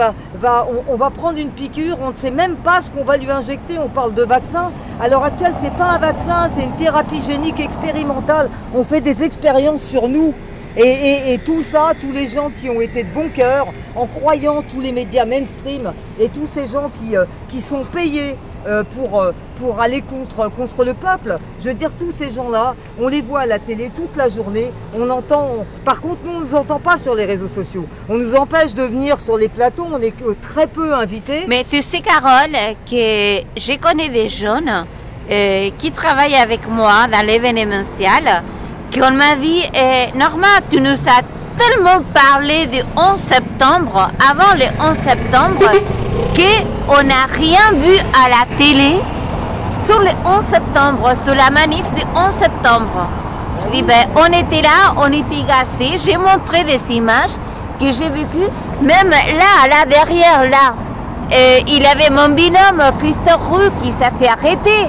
on va prendre une piqûre, on ne sait même pas ce qu'on va lui injecter, on parle de vaccin. À l'heure actuelle, c'est pas un vaccin, c'est une thérapie génique expérimentale. On fait des expériences sur nous. Et tout ça, tous les gens qui ont été de bon cœur, en croyant tous les médias mainstream et tous ces gens qui sont payés pour aller contre le peuple. Je veux dire, tous ces gens-là, on les voit à la télé toute la journée, par contre, nous, on ne nous entend pas sur les réseaux sociaux. On nous empêche de venir sur les plateaux, on est très peu invités. Mais tu sais, Carole, que je connais des jeunes qui travaillent avec moi dans l'événementiel, qu'on m'a dit, Norma, tu nous as tellement parlé du 11 septembre, avant le 11 septembre, qu'on n'a rien vu à la télé sur le 11 septembre, sur la manif du 11 septembre. Je dis, on était là, on était gâcés, j'ai montré des images que j'ai vécues, même là derrière, il y avait mon binôme, Christophe Roux, qui s'est fait arrêter.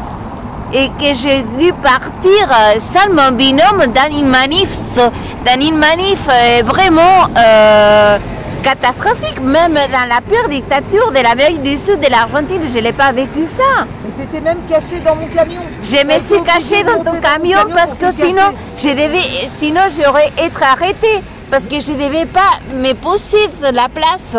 Et que j'ai dû partir sans mon binôme dans une manif vraiment catastrophique, même dans la pire dictature de l'Amérique du Sud, de l'Argentine, je n'ai pas vécu ça. Et tu étais même caché dans mon camion. Je me suis cachée dans ton camion parce que sinon j'aurais été arrêtée, parce que je ne devais pas me poser sur la place.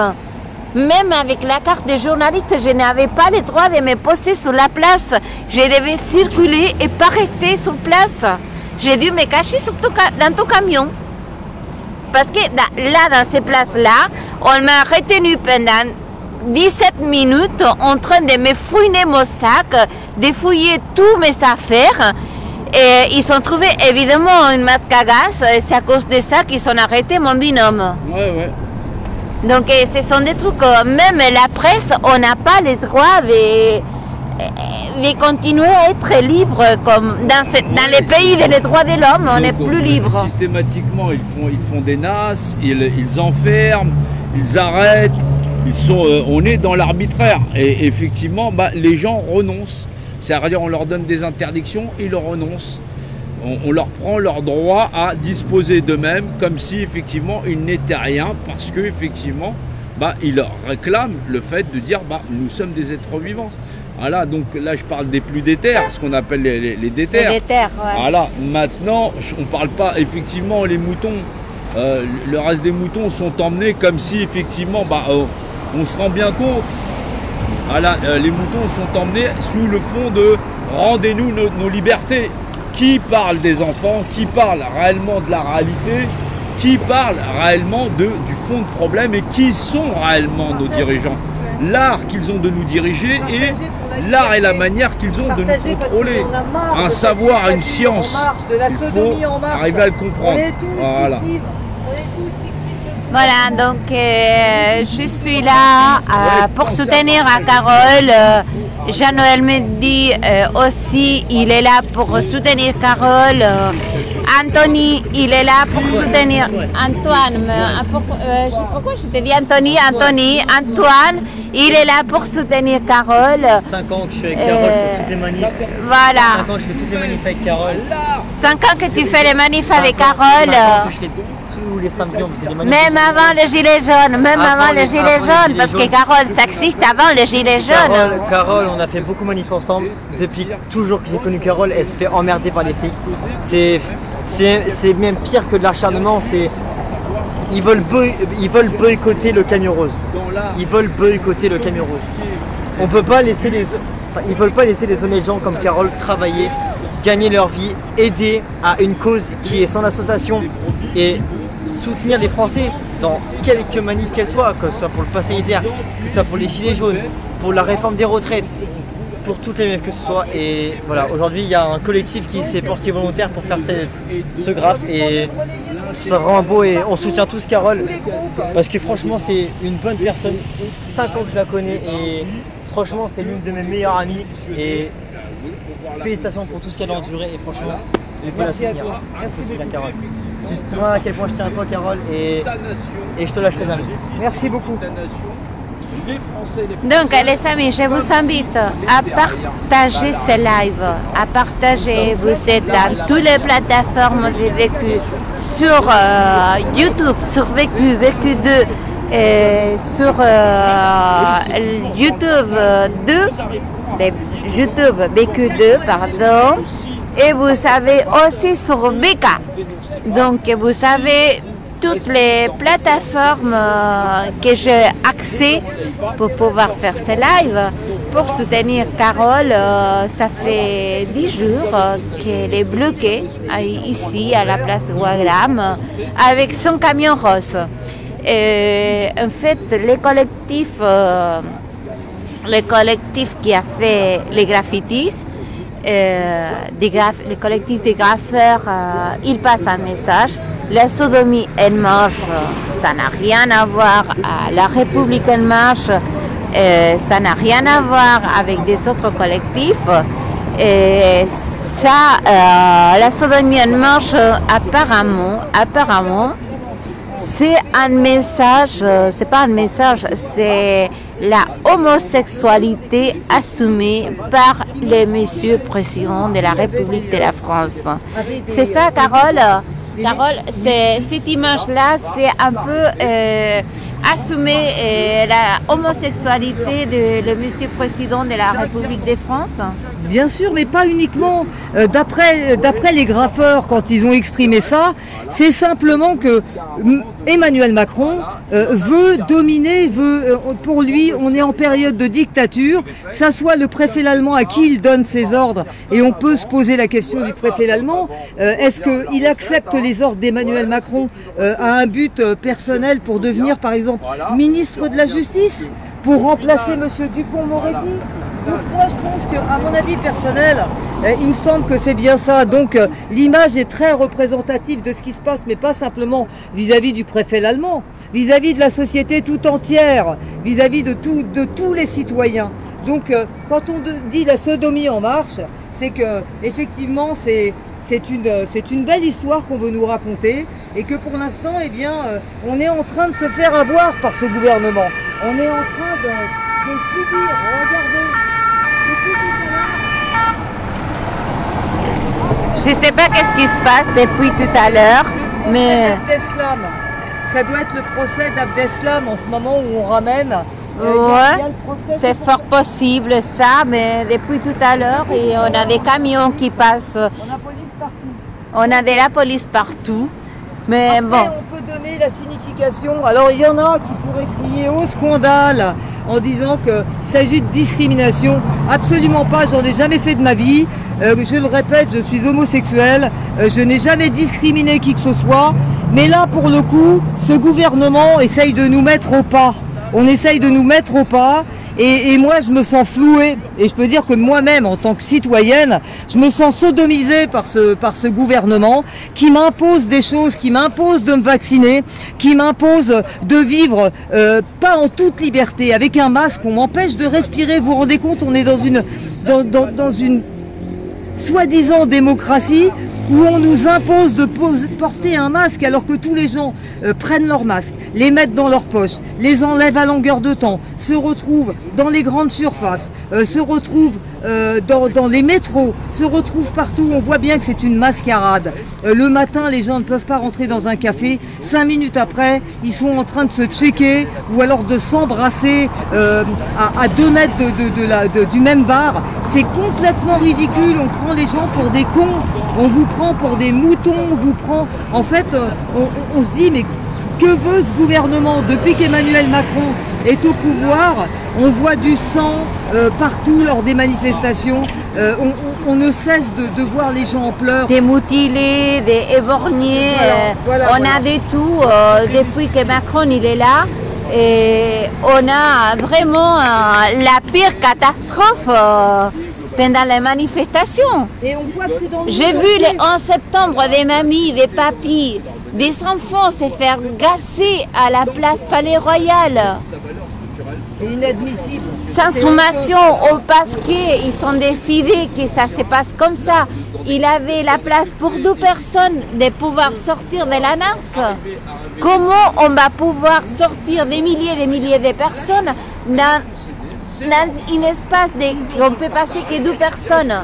Même avec la carte de journaliste, je n'avais pas le droit de me poser sur la place. Je devais circuler et pas rester sur place. J'ai dû me cacher dans ton camion. Parce que là, dans ces places-là, on m'a retenu pendant 17 minutes en train de me fouiner mon sac, de fouiller tous mes affaires. Et ils ont trouvé évidemment une masque à gaz. Et c'est à cause de ça qu'ils ont arrêté mon binôme. Ouais. Donc ce sont des trucs, même la presse, on n'a pas le droit de continuer à être libre comme dans les pays des droits de l'homme, on n'est plus libre. Systématiquement, ils font des nasses, ils enferment, ils arrêtent, on est dans l'arbitraire. Et effectivement, les gens renoncent. C'est-à-dire on leur donne des interdictions, ils renoncent. On leur prend leur droit à disposer d'eux-mêmes comme si effectivement ils n'étaient rien, parce que effectivement ils leur réclament le fait de dire nous sommes des êtres vivants. Voilà, donc là je parle des plus déterres, ce qu'on appelle les déterres. Les déterres, ouais. Voilà, maintenant on ne parle pas effectivement les moutons, le reste des moutons sont emmenés comme si effectivement on se rend bien compte. Voilà, les moutons sont emmenés sous le fond de rendez-nous nos libertés. Qui parle des enfants, qui parle réellement de la réalité, qui parle réellement du fond de problème et qui sont réellement nos dirigeants. L'art qu'ils ont de nous diriger et l'art et la manière qu'ils ont de nous contrôler. Un savoir, une science, il faut arriver à le comprendre. Voilà. Voilà, donc je suis là pour soutenir à Carole. Jean-Noël me dit aussi, il est là pour soutenir Carole. Anthony, il est là pour soutenir Antoine. Pourquoi je te dis Anthony? Antoine, il est là pour soutenir Carole. 5 ans que je fais avec Carole sur toutes les manifs. Voilà. 5 ans que je fais toutes les manifs avec Carole. 5 ans que tu fais les manifs avec Carole. 5 ans que je fais tous les samedis, on faisait des manifs. Même avant les gilets jaunes, parce que Carole, ça existe avant les gilets jaunes. Carole, on a fait beaucoup de manifs ensemble. Depuis toujours que j'ai connu Carole, elle se fait emmerder par les flics. C'est même pire que de l'acharnement. Ils veulent boycotter le camion rose. Ils veulent boycotter le camion rose. On peut pas laisser ils veulent pas laisser les honnêtes gens comme Carole travailler, gagner leur vie, aider à une cause qui est son association et soutenir les Français dans quelques manifs qu'elles soient, que ce soit pour le pass sanitaire, que ce soit pour les gilets jaunes, pour la réforme des retraites, pour toutes les meufs que ce soit. Et voilà, aujourd'hui il y a un collectif qui s'est porté volontaire pour faire ce graphe et c'est vraiment beau et on soutient tous Carole parce que franchement c'est une bonne personne, 5 ans que je la connais et franchement c'est l'une de mes meilleures amies et félicitations pour tout ce qu'elle a enduré et franchement Merci à toi. Merci beaucoup. Carole. Tu te souviens à quel point je tiens à toi Carole et je te lâcherai jamais. Merci beaucoup. Donc les amis, je vous invite à partager ce live, à partager, vous êtes dans toutes les plateformes de Vécu, sur YouTube, sur Vécu, Vécu 2, sur YouTube 2, YouTube Vécu 2, pardon, et vous savez aussi sur BK. Donc vous avez toutes les plateformes que j'ai accès pour pouvoir faire ce live, pour soutenir Carole. Ça fait 10 jours qu'elle est bloquée ici à la place de Wagram avec son camion rose. Et en fait, le collectif qui a fait les graffitis, le collectif des graffeurs, il passe un message. La sodomie en marche, ça n'a rien à voir à la République en marche, ça n'a rien à voir avec des autres collectifs. Et ça, la sodomie en marche, apparemment, c'est un message, c'est pas un message, c'est la homosexualité assumée par le monsieur président de la République de la France. C'est ça, Carole? Carole, cette image-là, c'est un peu assumer la homosexualité de le monsieur président de la République de France? Bien sûr, mais pas uniquement. D'après les graffeurs, quand ils ont exprimé ça, c'est simplement que Emmanuel Macron veut dominer, pour lui, on est en période de dictature, que ça soit le préfet l'Allemand à qui il donne ses ordres, et on peut se poser la question du préfet l'Allemand, est-ce qu'il accepte les ordres d'Emmanuel Macron à un but personnel pour devenir, par exemple, ministre de la Justice, pour remplacer M. Dupond-Moretti? Donc moi je pense qu'à mon avis personnel, il me semble que c'est bien ça. Donc l'image est très représentative de ce qui se passe, mais pas simplement vis-à-vis du préfet l'Allemand, vis-à-vis de la société tout entière, vis-à-vis de tous les citoyens. Donc quand on dit la sodomie en marche, c'est que effectivement c'est une belle histoire qu'on veut nous raconter et que pour l'instant, eh bien, on est en train de se faire avoir par ce gouvernement. On est en train de subir, regardez. Je ne sais pas qu'est-ce qui se passe depuis tout à l'heure, mais... Ça doit être le procès d'Abdeslam en ce moment où on ramène... Ouais, c'est fort possible ça, mais depuis tout à l'heure, on a des camions qui passent. On a police partout. On a de la police partout. Mais après, bon. On peut donner la signification. Alors il y en a qui pourraient crier au scandale en disant qu'il s'agit de discrimination. Absolument pas, j'en ai jamais fait de ma vie. Je le répète, je suis homosexuel. Je n'ai jamais discriminé qui que ce soit. Mais là, pour le coup, ce gouvernement essaye de nous mettre au pas. On essaye de nous mettre au pas et moi je me sens flouée et je peux dire que moi-même en tant que citoyenne je me sens sodomisée par ce gouvernement qui m'impose des choses, qui m'impose de me vacciner, qui m'impose de vivre pas en toute liberté avec un masque, on m'empêche de respirer. Vous vous rendez compte, on est dans une soi-disant démocratie où on nous impose de porter un masque alors que tous les gens prennent leur masque, les mettent dans leur poche, les enlèvent à longueur de temps, se retrouvent dans les grandes surfaces, se retrouvent dans les métros, se retrouvent partout. On voit bien que c'est une mascarade. Le matin, les gens ne peuvent pas rentrer dans un café. 5 minutes après, ils sont en train de se checker ou alors de s'embrasser à 2 mètres du même bar. C'est complètement ridicule. On prend les gens pour des cons. On vous prend pour des moutons. On vous prend... En fait, on se dit, mais que veut ce gouvernement? Depuis qu'Emmanuel Macron est au pouvoir, On voit du sang partout lors des manifestations. On ne cesse de voir les gens en pleurs. Des mutilés, des éborgnés, Voilà, on a de tout depuis que Macron il est là. Et on a vraiment la pire catastrophe pendant les manifestations. Et on voit que c'est dans le J'ai vu les 11 septembre des mamies, des papis, des enfants se faire gasser à la place Palais Royal. C'est inadmissible. Sans sommation, parce qu'ils ont décidé que ça se passe comme ça. Il avait la place pour 2 personnes de pouvoir sortir de la NAS. Comment on va pouvoir sortir des milliers de personnes dans un espace qu'on peut passer que 2 personnes?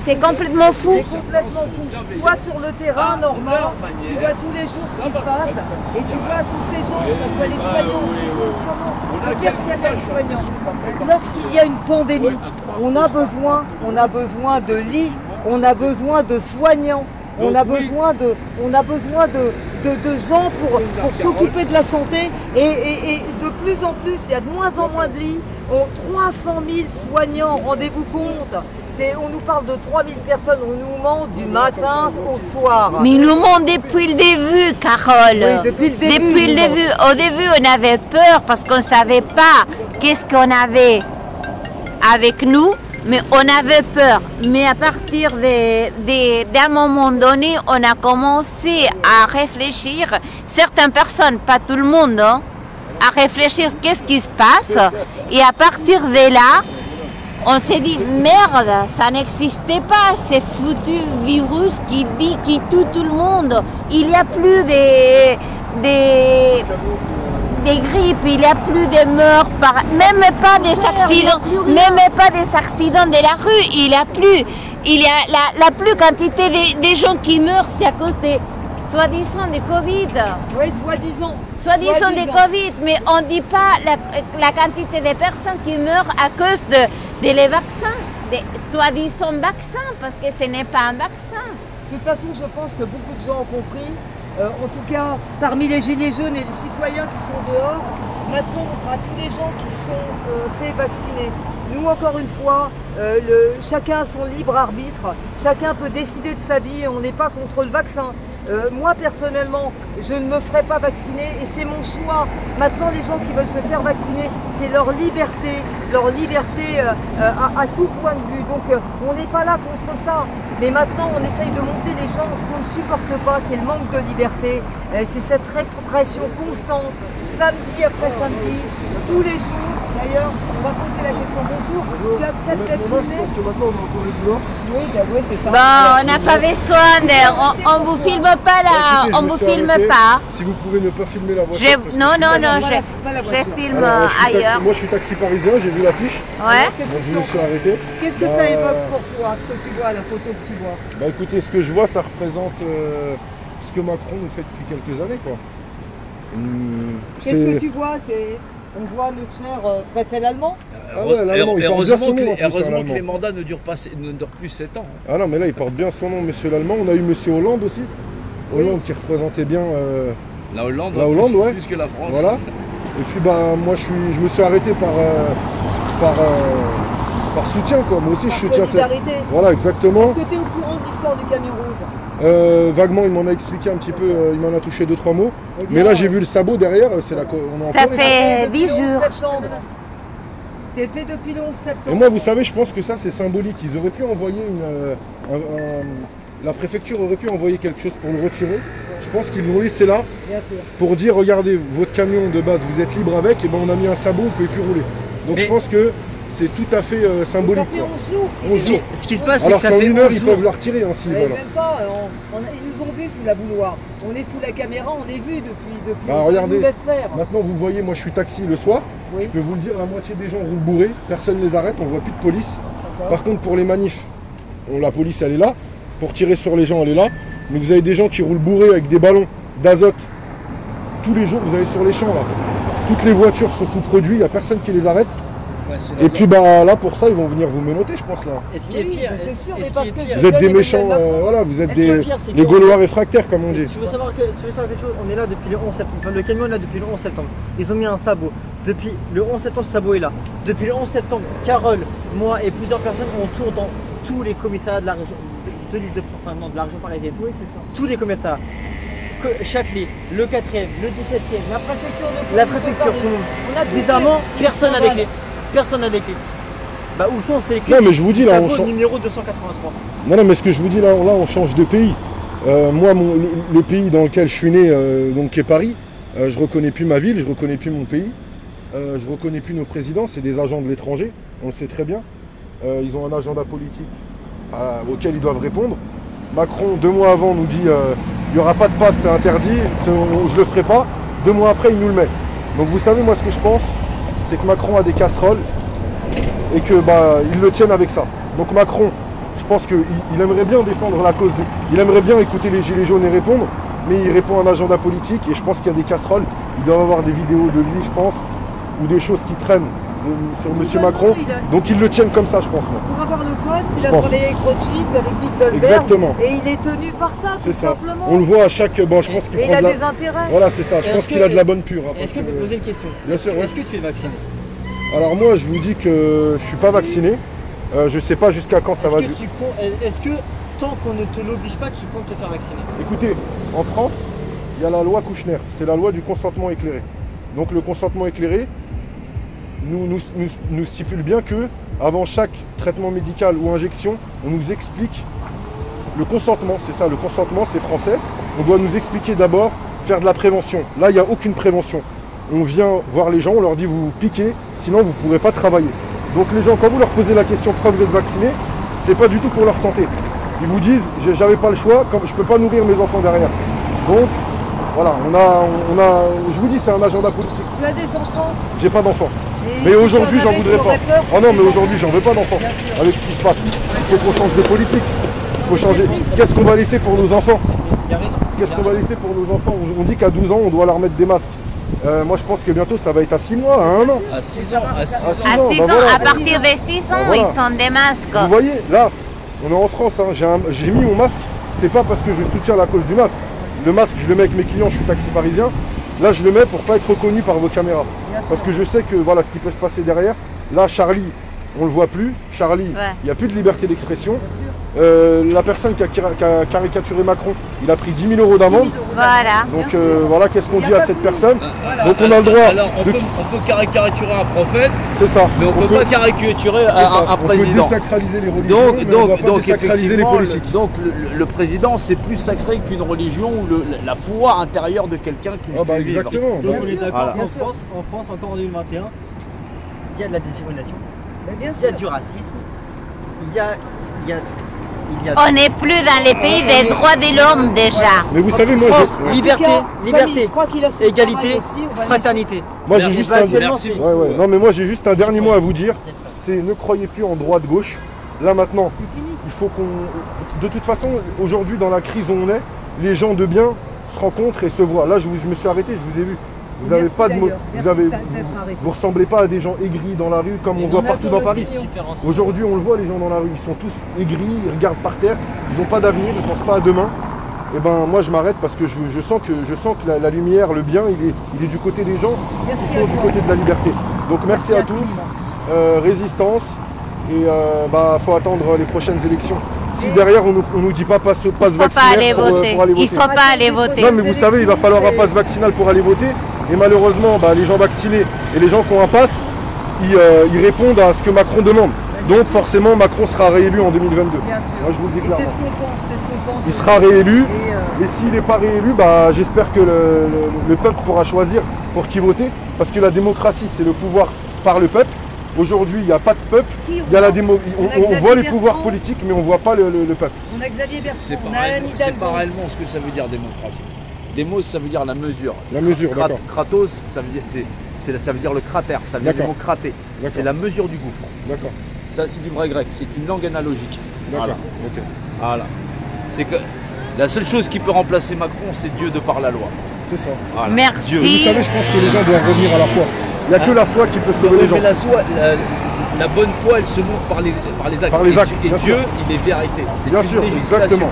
C'est complètement fou. C'est complètement fou. Toi sur le terrain, Normand, tu vois tous les jours ce qui se passe et tu vois tous ces gens, que ce soit les soignants en ce moment, le personnel soignant. Lorsqu'il y a une pandémie, on a besoin de lits, on a besoin de soignants. On a besoin de gens pour s'occuper de la santé et de plus en plus, il y a de moins en moins de lits. 300 000 soignants, rendez-vous compte. On nous parle de 3 000 personnes, on nous ment du matin au soir. Mais ils nous mentent depuis le début, Carole. Oui, depuis le début. Depuis le début. Au début, on avait peur parce qu'on ne savait pas qu'est-ce qu'on avait avec nous. Mais on avait peur. Mais à partir d'un moment donné, on a commencé à réfléchir, certaines personnes, pas tout le monde, hein, à réfléchir qu'est-ce qui se passe. Et à partir de là, on s'est dit, merde, ça n'existait pas, ce foutu virus qui dit qu'il tue tout le monde. Il n'y a plus des grippes, il n'y a plus de morts, même pas des accidents, de la rue, il y a plus. Il y a la plus quantité des gens qui meurent, c'est à cause des soi-disant des Covid. Oui, soi-disant. Soi-disant des Covid, mais on ne dit pas la quantité de personnes qui meurent à cause de les vaccins, des soi-disant vaccins, parce que ce n'est pas un vaccin. De toute façon, je pense que beaucoup de gens ont compris. En tout cas, parmi les gilets jaunes et les citoyens qui sont dehors, maintenant à tous les gens qui sont faits vacciner. Nous, encore une fois, chacun a son libre arbitre, chacun peut décider de sa vie et on n'est pas contre le vaccin. Moi, personnellement, je ne me ferai pas vacciner et c'est mon choix. Maintenant, les gens qui veulent se faire vacciner, c'est leur liberté à tout point de vue. Donc, on n'est pas là contre ça. Mais maintenant, on essaye de monter les gens. Ce qu'on ne supporte pas, c'est le manque de liberté. C'est cette répression constante, samedi après samedi, tous les jours. D'ailleurs, on va poser la question. Bonjour. Tu acceptes d'être filmé? Parce que maintenant, on est en Corée du Nord. Oui, c'est ça. Bon, on n'a pas besoin on vous filme pas là, Écoutez, on je me vous suis filme arrêté. pas. Si vous pouvez ne pas filmer la voiture. Non, voiture. je filme Alors, ailleurs. moi, je suis taxi parisien, j'ai vu l'affiche. Ouais. Donc, je me suis arrêté. Qu'est-ce que ça évoque pour toi, ce que tu vois, la photo que tu vois? Bah écoutez, ce que je vois, ça représente ce que Macron nous fait depuis quelques années, quoi. Qu'est-ce que tu vois? On voit notre cher préfet allemand. Ah ouais, l'allemand, il porte bien son nom, en plus, heureusement que l'allemand. les mandats ne durent plus 7 ans. hein. Ah non, mais là, il porte bien son nom, monsieur l'allemand. On a eu monsieur Hollande aussi. Hollande qui représentait bien La Hollande, La Hollande, plus, ouais. plus que la France. Voilà. Et puis bah moi je me suis arrêté par soutien, quoi. Moi aussi je soutiens cette. Solidarité. Voilà, exactement. Est-ce que tu es au courant de l'histoire du camion rouge? Vaguement il m'en a expliqué un petit peu, il m'en a touché 2-3 mots. Eh bien, Mais là j'ai vu le sabot derrière, c'est là qu'on est en Ça Corée. fait Depuis 10 le 11 jours. septembre. C'est fait depuis le 11 septembre. Et moi vous savez, je pense que ça c'est symbolique. Ils auraient pu envoyer la préfecture aurait pu envoyer quelque chose pour le retirer. Je pense qu'ils l'ont laissé là Bien sûr. pour dire regardez votre camion de base, vous êtes libre avec, et ben on a mis un sabot, vous pouvez plus rouler. Donc je pense que c'est tout à fait symbolique. Ça fait quoi. 11 jours. 11 jours. Ce qui se passe, c'est Alors que ça qu'en fait 1 heure 11 ils jours. peuvent la retirer hein, s'ils Mais veulent. même pas, ils nous ont vus sous la bouilloire. On est sous la caméra, on est vus depuis Bah, on regardez. nous laisse faire. Maintenant vous voyez, moi je suis taxi le soir, Oui. je peux vous le dire, la moitié des gens roulent bourrés, personne ne les arrête, on voit plus de police. Par contre pour les manifs, la police elle est là, pour tirer sur les gens elle est là, mais vous avez des gens qui roulent bourrés avec des ballons d'azote. Tous les jours vous allez sur les champs là, toutes les voitures sont sous produit, il n'y a personne qui les arrête. Ouais, c'est Et puis bah là pour ça ils vont venir vous menotter je pense là. Et ce qui est Oui, pire, mais c'est sûr, et mais ce parce qui est que pire, Vous êtes des Emmanuel méchants, Macron. voilà, vous êtes Est-ce que le des pire, c'est les que- Gaulois réfractaires comme on dit. Tu veux savoir quelque chose? On est là depuis le 11 septembre. Enfin, le camion est là depuis le 11 septembre. Ils ont mis un sabot. Depuis le 11 septembre, Sabo est là. Depuis le 11 septembre, Carole, moi et plusieurs personnes, on tourne dans tous les commissariats de la région, de l'île de France, enfin non, de la région parisienne. Oui, c'est ça. Tous les commissariats. Châtelet, le 4e, le 17e, La préfecture de police la de préfecture, Paris. tout le monde. On a tout Bizarrement, fait. personne n'a des Voilà. clés. Personne n'a des clés. Bah où sont ces clés? Non, mais je vous dis, là, on Sabo change. numéro 283. Non, non, mais ce que je vous dis là, on change de pays. Moi, le pays dans lequel je suis né, donc qui est Paris, je reconnais plus ma ville, je reconnais plus mon pays, je reconnais plus nos présidents, c'est des agents de l'étranger, on le sait très bien. Ils ont un agenda politique auquel ils doivent répondre. Macron, 2 mois avant, nous dit il n'y aura pas de passe, c'est interdit, je le ferai pas. 2 mois après, il nous le met. Donc vous savez, moi, ce que je pense, c'est que Macron a des casseroles et que ils le tiennent avec ça. Donc Macron, je pense qu'il aimerait bien défendre la cause, il aimerait bien écouter les gilets jaunes et répondre, mais il répond à un agenda politique et je pense qu'il y a des casseroles. Il doit avoir des vidéos de lui, je pense, ou des choses qui traînent sur M. Macron. Donc ils le tiennent comme ça, je pense. Moi. Pour avoir le poste, il Je a pense. pour l'électrochip avec Bilderberg. Exactement. Et il est tenu par ça, C'est tout ça. simplement. On le voit à chaque. Bon, je pense qu'il Et il prend a de la. des intérêts. Voilà, c'est ça. Je pense qu'il a de la bonne pure. Est-ce que je peux te poser une question? Bien sûr, ouais. Est-ce que tu es vacciné? Alors moi, je vous dis que je suis pas vacciné. Je sais pas jusqu'à quand ça va. Est-ce que tant qu'on ne te l'oblige pas, tu comptes te faire vacciner? Écoutez, en France, il y a la loi Kouchner. C'est la loi du consentement éclairé. Donc le consentement éclairé nous stipule bien que avant chaque traitement médical ou injection, on nous explique le consentement. C'est ça, le consentement, c'est français. On doit nous expliquer d'abord, faire de la prévention. Là, il n'y a aucune prévention. On vient voir les gens, on leur dit vous piquez, sinon vous ne pourrez pas travailler. Donc les gens, quand vous leur posez la question pourquoi vous êtes vacciné, c'est pas du tout pour leur santé. Ils vous disent j'avais pas le choix, je peux pas nourrir mes enfants derrière. Donc voilà, je vous dis c'est un agenda politique. Tu as des enfants. J'ai pas d'enfants. Et Mais si aujourd'hui tu en j'en avais, voudrais tu pas. aurais peur Oh non que mais les aujourd'hui j'en veux pas d'enfants. Bien sûr. Avec ce qui se passe. Il faut qu'on change de politique. Il faut changer. Qu'est-ce qu'on va laisser pour nos enfants? Il y a raison. Qu'est-ce qu'on va laisser pour nos enfants? On dit qu'à 12 ans on doit leur mettre des masques. Moi je pense que bientôt ça va être à 6 mois, à 1 an. À 6 ans, à 6 ans. À À 6 ans, voilà. à partir de 6 ans, Voilà. ils sont des masques. Vous voyez, là, on est en France, hein, j'ai mis mon masque, c'est pas parce que je soutiens la cause du masque. Le masque, je le mets avec mes clients, je suis taxi parisien. Là, je le mets pour pas être reconnu par vos caméras. Bien sûr. Parce que je sais que voilà ce qui peut se passer derrière. Là, Charlie, on le voit plus. Charlie, Ouais. il n'y a plus de liberté d'expression. Bien sûr. La personne qui a caricaturé Macron, il a pris 10 000 euros d'amende. 10 000 euros Voilà. Donc Bien sûr. voilà, qu'est-ce qu'on Il y a dit à pas cette plus. personne? Voilà. Donc on a le droit. Alors, on peut caricaturer un prophète, C'est ça. mais on peut pas caricaturer c'est ça. un On peut président. désacraliser les religions, mais on doit pas désacraliser les effectivement, politiques. donc le président, c'est plus sacré qu'une religion ou la foi intérieure de quelqu'un qui Ah bah fait vivre. exactement. Donc Bah, on est d'accord Voilà. qu'en France, encore en 2021, il y a de la discrimination, Mais bien il y a sûr. du racisme, il y a On n'est plus dans les pays des droits de l'homme déjà. Mais vous savez, moi, France, ouais. liberté, Comme liberté, je crois qu'il a son égalité, travail aussi, on va fraternité. Moi j'ai Merci. juste Bah, un... actuellement, Merci. c'est- Ouais, ouais. Non mais moi j'ai juste un dernier mot à vous dire, c'est ne croyez plus en droite-gauche. Là maintenant, C'est fini. il faut qu'on... De toute façon, aujourd'hui dans la crise où on est, les gens de bien se rencontrent et se voient. Là je me suis arrêté, je vous ai vu. Vous avez Merci pas de mots. d'ailleurs. Vous Merci avez... d'être arrêté. Vous ressemblez pas à des gens aigris dans la rue comme on voit on a partout ton dans Paris. opinion. Super ensemble. Aujourd'hui on le voit les gens dans la rue, ils sont tous aigris, ils regardent par terre, ils n'ont pas d'avenir, ils ne pensent pas à demain. Et ben moi je m'arrête parce que je sens que la lumière, le bien, il est du côté des gens Merci qui à sont du toi. côté de la liberté. Donc merci à tous, infiniment. résistance et faut attendre les prochaines élections. Si Et- derrière on nous dit pas passe Il ne faut pas aller vacciner voter. pour aller Il voter. ne faut pas aller voter. Non mais vous savez il va falloir un passe vaccinal pour aller voter et malheureusement les gens vaccinés et les gens qui ont un passe ils répondent à ce que Macron demande. Donc forcément Macron sera réélu en 2022. Bien sûr. Moi je vous le dis Et c'est clairement. ce qu'on pense, c'est ce qu'on pense. Il sera réélu. Et, Et s'il n'est pas réélu, j'espère que le peuple pourra choisir pour qui voter. Parce que la démocratie, c'est le pouvoir par le peuple. Aujourd'hui, il n'y a pas de peuple. Qui Il y a la démo... On a on Xavier voit les Bertrand. pouvoirs politiques, mais on ne voit pas le peuple. on a Xavier Bertrand, C'est on a Anne c'est Hidalgo. pas réellement ce que ça veut dire démocratie. Démos, ça veut dire la mesure. La mesure, d'accord. Kratos, ça veut dire, ça veut dire le cratère, ça vient du D'accord. mot crater. D'accord. C'est la mesure du gouffre. D'accord. Ça, c'est du vrai grec, c'est une langue analogique. D'accord. Voilà. Ok. Voilà. C'est que la seule chose qui peut remplacer Macron, c'est Dieu de par la loi. C'est ça. Voilà. Merci. Dieu. Vous savez, je pense que les gens doivent revenir à la foi. Il n'y a que la foi qui peut sauver les gens. Mais la bonne foi, elle se montre par les actes. Par les actes, Et bien Dieu, sûr. il est vérité. C'est Bien une sûr, législation. exactement.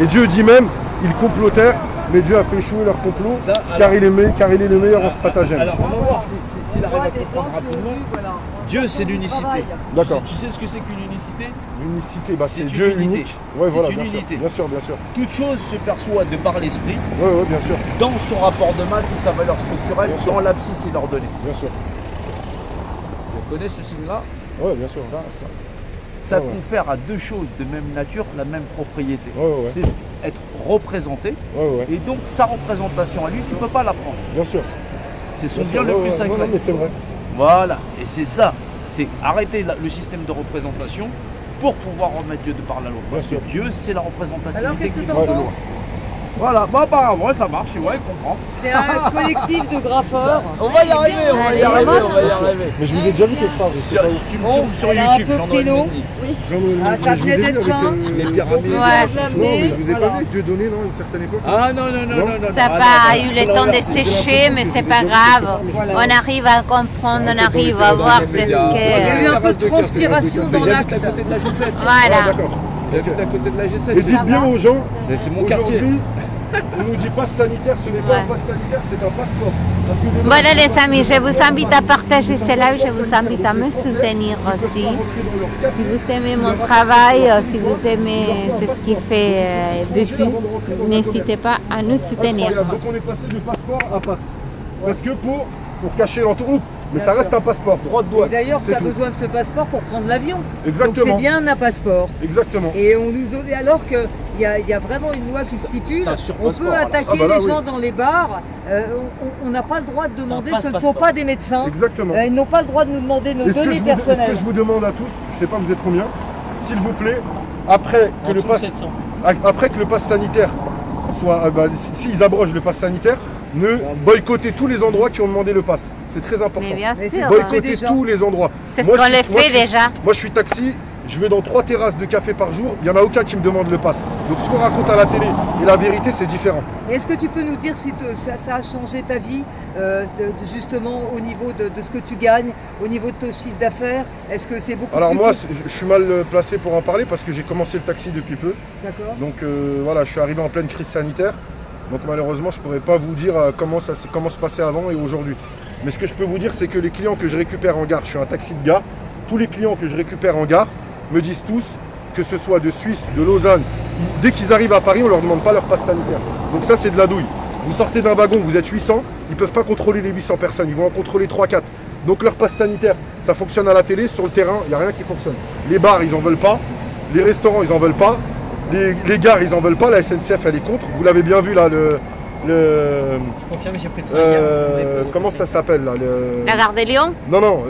Et Dieu dit même, ils complotèrent, mais Dieu a fait échouer leur complot, Ça, car, alors- car il est le meilleur en stratagème. Alors on va voir s'il arrive à comprendre rapidement. Dieu, c'est l'unicité. D'accord. Tu sais ce que c'est qu'une unicité? L'unicité, bah, C'est c'est une Dieu unité. unique. Ouais, C'est voilà, une bien sûr, unité. bien sûr, bien sûr. Toute chose se perçoit de par l'esprit, Ouais, ouais, bien sûr, dans son rapport de masse et sa valeur structurelle, Bien sûr. dans l'abscisse et l'ordonnée. bien sûr. Tu connais ce signe-là? Ouais, bien sûr. Ça Ouais, ouais. confère à deux choses de même nature la même propriété. Ouais, ouais, ouais. C'est être représenté, Ouais, ouais, et donc sa représentation à lui, tu peux pas la prendre. bien sûr. C'est son Bien bien sûr, le ouais, plus ouais. sacré. Non, non, mais c'est vrai. Voilà, et c'est ça, c'est arrêter le système de représentation pour pouvoir remettre Dieu de par la loi. Parce Bien que Dieu, c'est la représentativité. Alors qu'est-ce que qui- tu en Ouais, penses? Voilà, bah apparemment ça marche, ouais, comprends. C'est un collectif de graffeurs. On va y arriver, on va y arriver, on va y arriver. Mais je vous ai déjà vu quelque part, je sais Sur, pas où. tu me Bon, trouves sur elle a un YouTube, peu Jean-Noël pris l'eau. Mendy. Jean-Noël Ah, Mendy, ça je vous ai venait vu d'être avec, peint. les Donc pyramides. le Ouais. gars de Non, mais l'amener, je vous ai pas voilà. vu avec Dieu donné, non, à une certaine époque. Ah non, non, non, Non. non, non. Ça n'a ah, pas non, non, eu le non, temps non, de c'est- sécher, mais c'est pas grave. Voilà. On arrive à comprendre, on arrive à dans voir les ce médias. Il y a eu qu'est. un peu de transpiration dans J'habite l'acte. à côté de la G7. Ah, Voilà. d'accord. J'habite à côté de la G7. Et dites bien aux gens, C'est mon quartier. aujourd'hui, on nous dit passe sanitaire, ce n'est pas Ouais. un passe sanitaire, c'est un passeport. Parce que demain, Voilà les amis, je vous invite à partager ce live, je vous invite à me soutenir aussi. Si vous aimez mon travail, si vous aimez ce qui fait beaucoup, n'hésitez pas à nous soutenir. Incroyable. Donc on est passé de passeport à passe. Parce que pour cacher l'entourloupe, mais ça reste un passeport. Droit de Et douane. d'ailleurs, tu C'est as tout. besoin de ce passeport pour prendre l'avion. Donc Exactement. c'est bien un passeport. Exactement. Et on nous alors qu'il y a vraiment une loi qui stipule, c'est un on surpasseport, peut alors. attaquer Ah bah là, les oui. gens dans les bars. On n'a pas le droit de demander, un ce ne sont passe-passeport. pas des médecins. Exactement. Ils n'ont pas le droit de nous demander nos Et ce que, données je vous, ce personnelles. que je vous demande à tous, je sais pas vous êtes combien, s'il vous plaît, après que, En le tout, pass, 700. après que le pass sanitaire soit, s'ils abrogent le pass sanitaire, ne boycottez tous les endroits qui ont demandé le pass. C'est très important. Mais bien Mais sûr, Boycottez déjà. tous les endroits. c'est ce Moi, qu'on je le suis- moi, fait je suis- déjà. Moi je suis taxi, je vais dans 3 terrasses de café par jour, il n'y en a aucun qui me demande le pass. Donc ce qu'on raconte à la télé et la vérité c'est différent. Est-ce que tu peux nous dire si ça a changé ta vie, justement au niveau de ce que tu gagnes, au niveau de ton chiffre d'affaires? Est-ce que c'est beaucoup Alors plus moi cool? je suis mal placé pour en parler parce que j'ai commencé le taxi depuis peu. D'accord. Donc voilà, je suis arrivé en pleine crise sanitaire. Donc malheureusement je ne pourrais pas vous dire comment se passait avant et aujourd'hui. Mais ce que je peux vous dire c'est que les clients que je récupère en gare, je suis un taxi de gare, tous les clients que je récupère en gare me disent tous, que ce soit de Suisse, de Lausanne, dès qu'ils arrivent à Paris, on ne leur demande pas leur passe sanitaire. Donc ça c'est de la douille. Vous sortez d'un wagon, vous êtes 800, ils ne peuvent pas contrôler les 800 personnes, ils vont en contrôler 3-4. Donc leur passe sanitaire, ça fonctionne à la télé, sur le terrain, il n'y a rien qui fonctionne. Les bars, ils n'en veulent pas, les restaurants, ils n'en veulent pas, les gares, ils n'en veulent pas, la SNCF, elle est contre. Vous l'avez bien vu là, Je confirme, j'ai pris le train hier. comment ça s'appelle là La gare de Lyon. Non, non,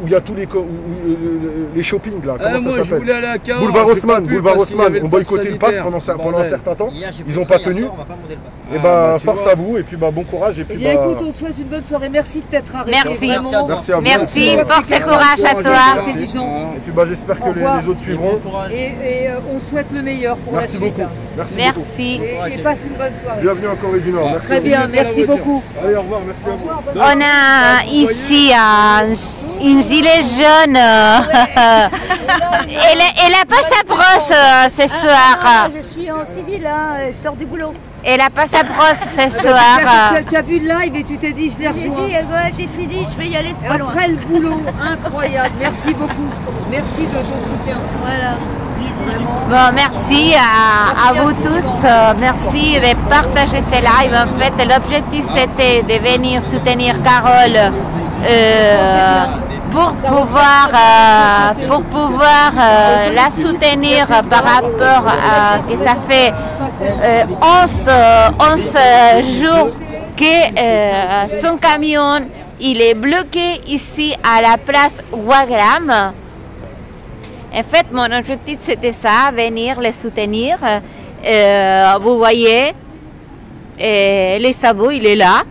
où il y a tous les shopping là, comment Moi, ça je s'appelle voulais aller à Cahors. Boulevard j'ai pas Haussmann, pu Boulevard parce qu'il y Haussmann, avait le ont pass boycotté le pass sanitaire. pendant un Bordel. certain temps. Hier, j'ai pris Ils le n'ont train pas hier tenu. soir, on va pas demander le pass. Et bah, tu force vois. à vous, et puis bon courage. Et Eh puis bien écoute, on te souhaite une bonne soirée. Merci de t'être arrêté. Merci. Vraiment. merci à vous. Merci, Merci. force et courage à toi. Intelligent. Et puis j'espère Au que revoir. les autres suivront. Bon courage. Et on te souhaite le meilleur pour Merci la suite. beaucoup. Merci beaucoup. Merci. Et passe une bonne soirée. Bienvenue en Corée du Nord. Merci. Très bien, merci beaucoup. Allez, au revoir, merci à vous. On a ici une gilet jaune. Elle a pas sa brosse ce soir. Je suis en civil, hein, je sors du boulot. Elle a pas sa brosse ce soir. Tu as vu le live et tu t'es dit, je l'ai J'ai dit, rejoint. ouais, j'ai fini, je vais y aller, c'est pas loin. Après le boulot, incroyable. Merci beaucoup. Merci de ton soutien. Voilà. Vraiment. Bon, merci à vous tous. Merci de partager ce live. En fait, l'objectif c'était de venir soutenir Carole pour pouvoir la soutenir par rapport à que ça fait 11 jours que son camion il est bloqué ici à la place Wagram. En fait, mon objectif, c'était ça, venir les soutenir. Vous voyez, les sabots, il est là.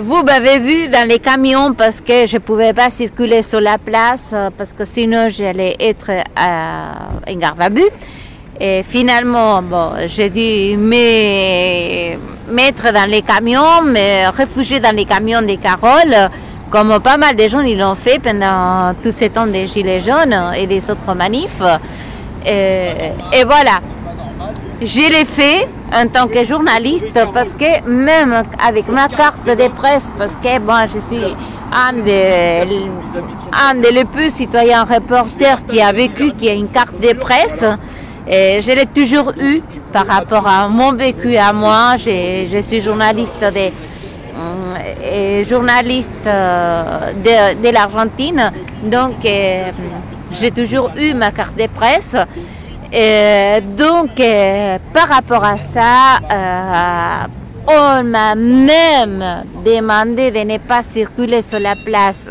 Vous m'avez vu dans les camions parce que je ne pouvais pas circuler sur la place, parce que sinon, j'allais être en garde à vue. Et finalement, bon, j'ai dû me mettre dans les camions, me réfugier dans les camions de Carole. Comme pas mal de gens ils l'ont fait pendant tous ces temps des Gilets jaunes et des autres manifs. Et voilà. je l'ai fait en tant que journaliste parce que même avec ma carte de presse, parce que bon, je suis un des les plus citoyens reporters qui a vécu, qui a une carte de presse, et je l'ai toujours eu par rapport à mon vécu à moi. Je suis journaliste de l'Argentine, donc j'ai toujours eu ma carte de presse. Donc, par rapport à ça, on m'a même demandé de ne pas circuler sur la place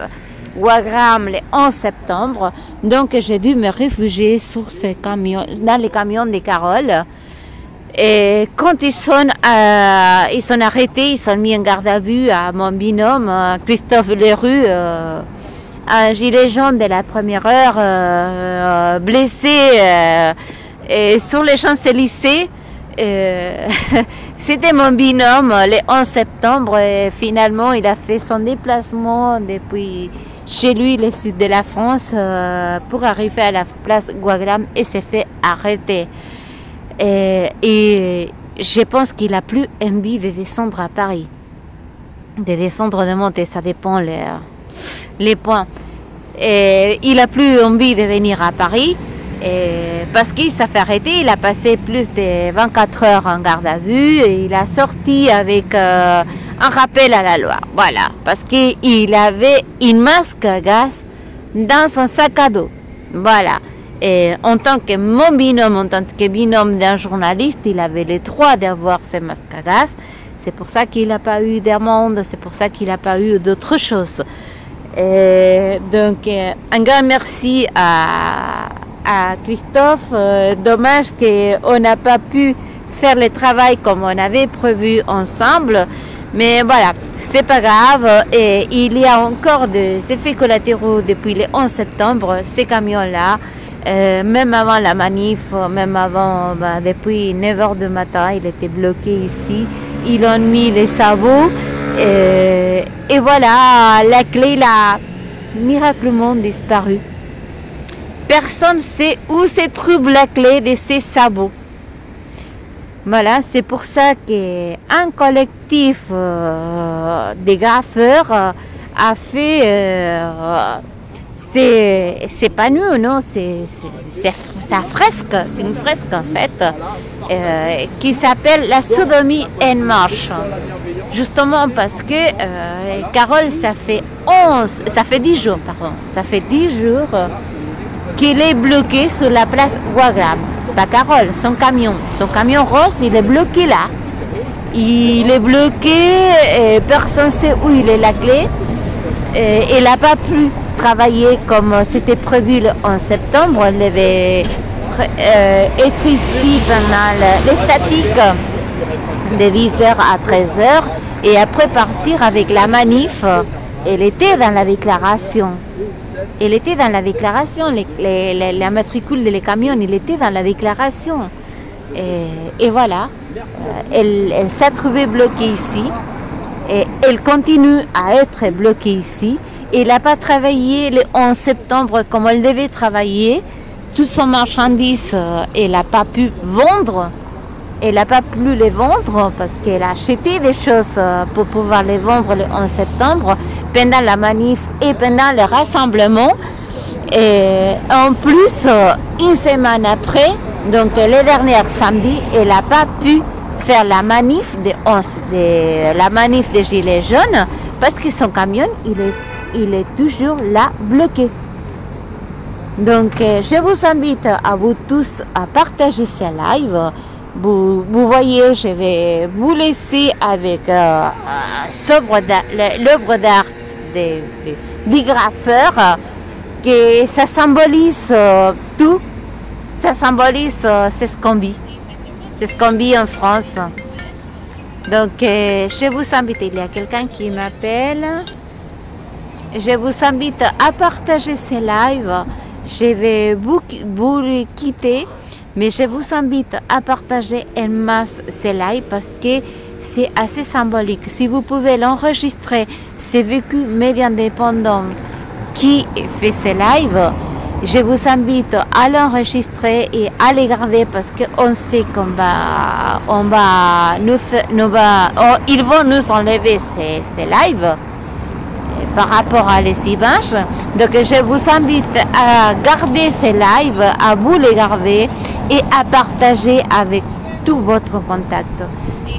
Wagram le 11 septembre. Donc, j'ai dû me réfugier sur ces camions, dans les camions de Carole. Et quand ils sont arrêtés, ils ont mis en garde à vue à mon binôme, Christophe Leroux, un gilet jaune de la première heure, blessé et sur les Champs-Élysées. C'était mon binôme le 11 septembre et finalement il a fait son déplacement depuis chez lui, le sud de la France, pour arriver à la place Wagram et s'est fait arrêter. Et je pense qu'il a plus envie de descendre à Paris, de descendre, de monter, ça dépend les points. Et il a plus envie de venir à Paris parce qu'il s'est fait arrêter. Il a passé plus de 24 heures en garde à vue et il a sorti avec un rappel à la loi. Voilà, parce qu'il avait une masque à gaz dans son sac à dos. Voilà. Et en tant que mon binôme, en tant que binôme d'un journaliste, il avait le droit d'avoir ces masques à gaz. C'est pour ça qu'il n'a pas eu d'amende, c'est pour ça qu'il n'a pas eu d'autres choses. Donc, un grand merci à Christophe. Dommage qu'on n'a pas pu faire le travail comme on avait prévu ensemble. Mais voilà, c'est pas grave. Et il y a encore des effets collatéraux depuis le 11 septembre, ces camions-là. Même avant la manif, même avant, depuis 9h du matin, il était bloqué ici. Ils ont mis les sabots. Et voilà, la clé a miraculeusement disparu. Personne ne sait où se trouve la clé de ces sabots. Voilà, c'est pour ça qu'un collectif de graffeurs a fait... c'est pas nous, non, c'est sa fresque, c'est une fresque en fait, qui s'appelle La Sodomie en marche. Justement parce que Carole, ça fait 10 jours, pardon, ça fait 10 jours qu'il est bloqué sur la place Wagram. Pas Carole, son camion rose, il est bloqué là. Il est bloqué, et personne ne sait où il est la clé. Il n'a pas pu travailler comme c'était prévu le 11 septembre. Elle devait être ici pendant les statiques de 10h à 13h et après partir avec la manif. Elle était dans la déclaration. Elle était dans la déclaration. La matricule des camions, il était dans la déclaration. Et voilà, elle s'est trouvée bloquée ici. Et elle continue à être bloquée ici. Elle n'a pas travaillé le 11 septembre comme elle devait travailler. Tout son marchandise, elle n'a pas pu vendre. Elle n'a pas pu les vendre parce qu'elle a acheté des choses pour pouvoir les vendre le 11 septembre pendant la manif et pendant le rassemblement. Et en plus, une semaine après, donc le dernier samedi, elle n'a pas pu faire la manif la manif des Gilets jaunes parce que son camion, il est toujours là, bloqué. Donc, je vous invite à vous tous à partager ce live. Vous voyez, je vais vous laisser avec l'œuvre d'art des graffeurs, que ça symbolise tout. Ça symbolise c'est ce qu'on vit. C'est ce qu'on vit en France. Donc, je vous invite, il y a quelqu'un qui m'appelle. Je vous invite à partager ce live. Je vais vous quitter, mais je vous invite à partager en masse ce live parce que c'est assez symbolique. Si vous pouvez l'enregistrer, c'est Vécu Média Indépendant qui fait ce live. Je vous invite à l'enregistrer et à les garder parce qu'on sait ils vont nous enlever ces lives par rapport à les images. Donc je vous invite à garder ces lives, à vous les garder et à partager avec tout votre contact.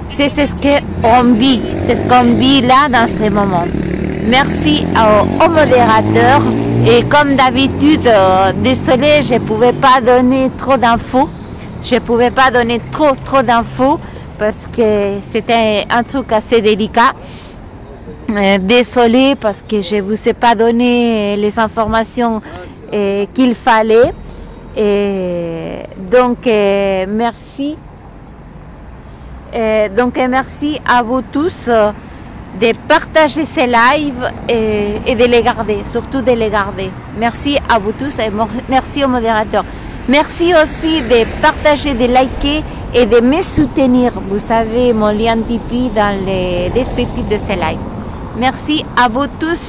C'est ce qu'on vit, c'est ce qu'on vit là dans ces moments. Merci au modérateur et comme d'habitude, désolé, je ne pouvais pas donner trop d'infos. Je ne pouvais pas donner trop d'infos parce que c'était un truc assez délicat. Désolé parce que je ne vous ai pas donné les informations qu'il fallait. Et donc, merci. Merci à vous tous de partager ces lives et de les garder, surtout de les garder. Merci à vous tous et merci au modérateur. Merci aussi de partager, de liker et de me soutenir. Vous savez, mon lien Tipeee dans les descriptifs de ces lives. Merci à vous tous.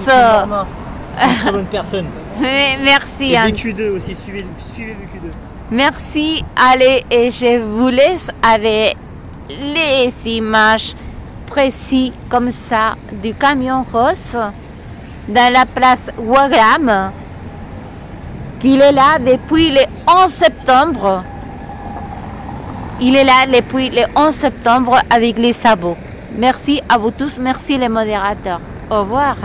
C'est une très bonne personne. Merci. Et VQ2 aussi, suivez VQ2. Merci. Allez, et je vous laisse avec les images précises comme ça du camion rose dans la place Wagram, qu'il est là depuis le 11 septembre. Il est là depuis le 11 septembre avec les sabots. Merci à vous tous, merci les modérateurs. Au revoir.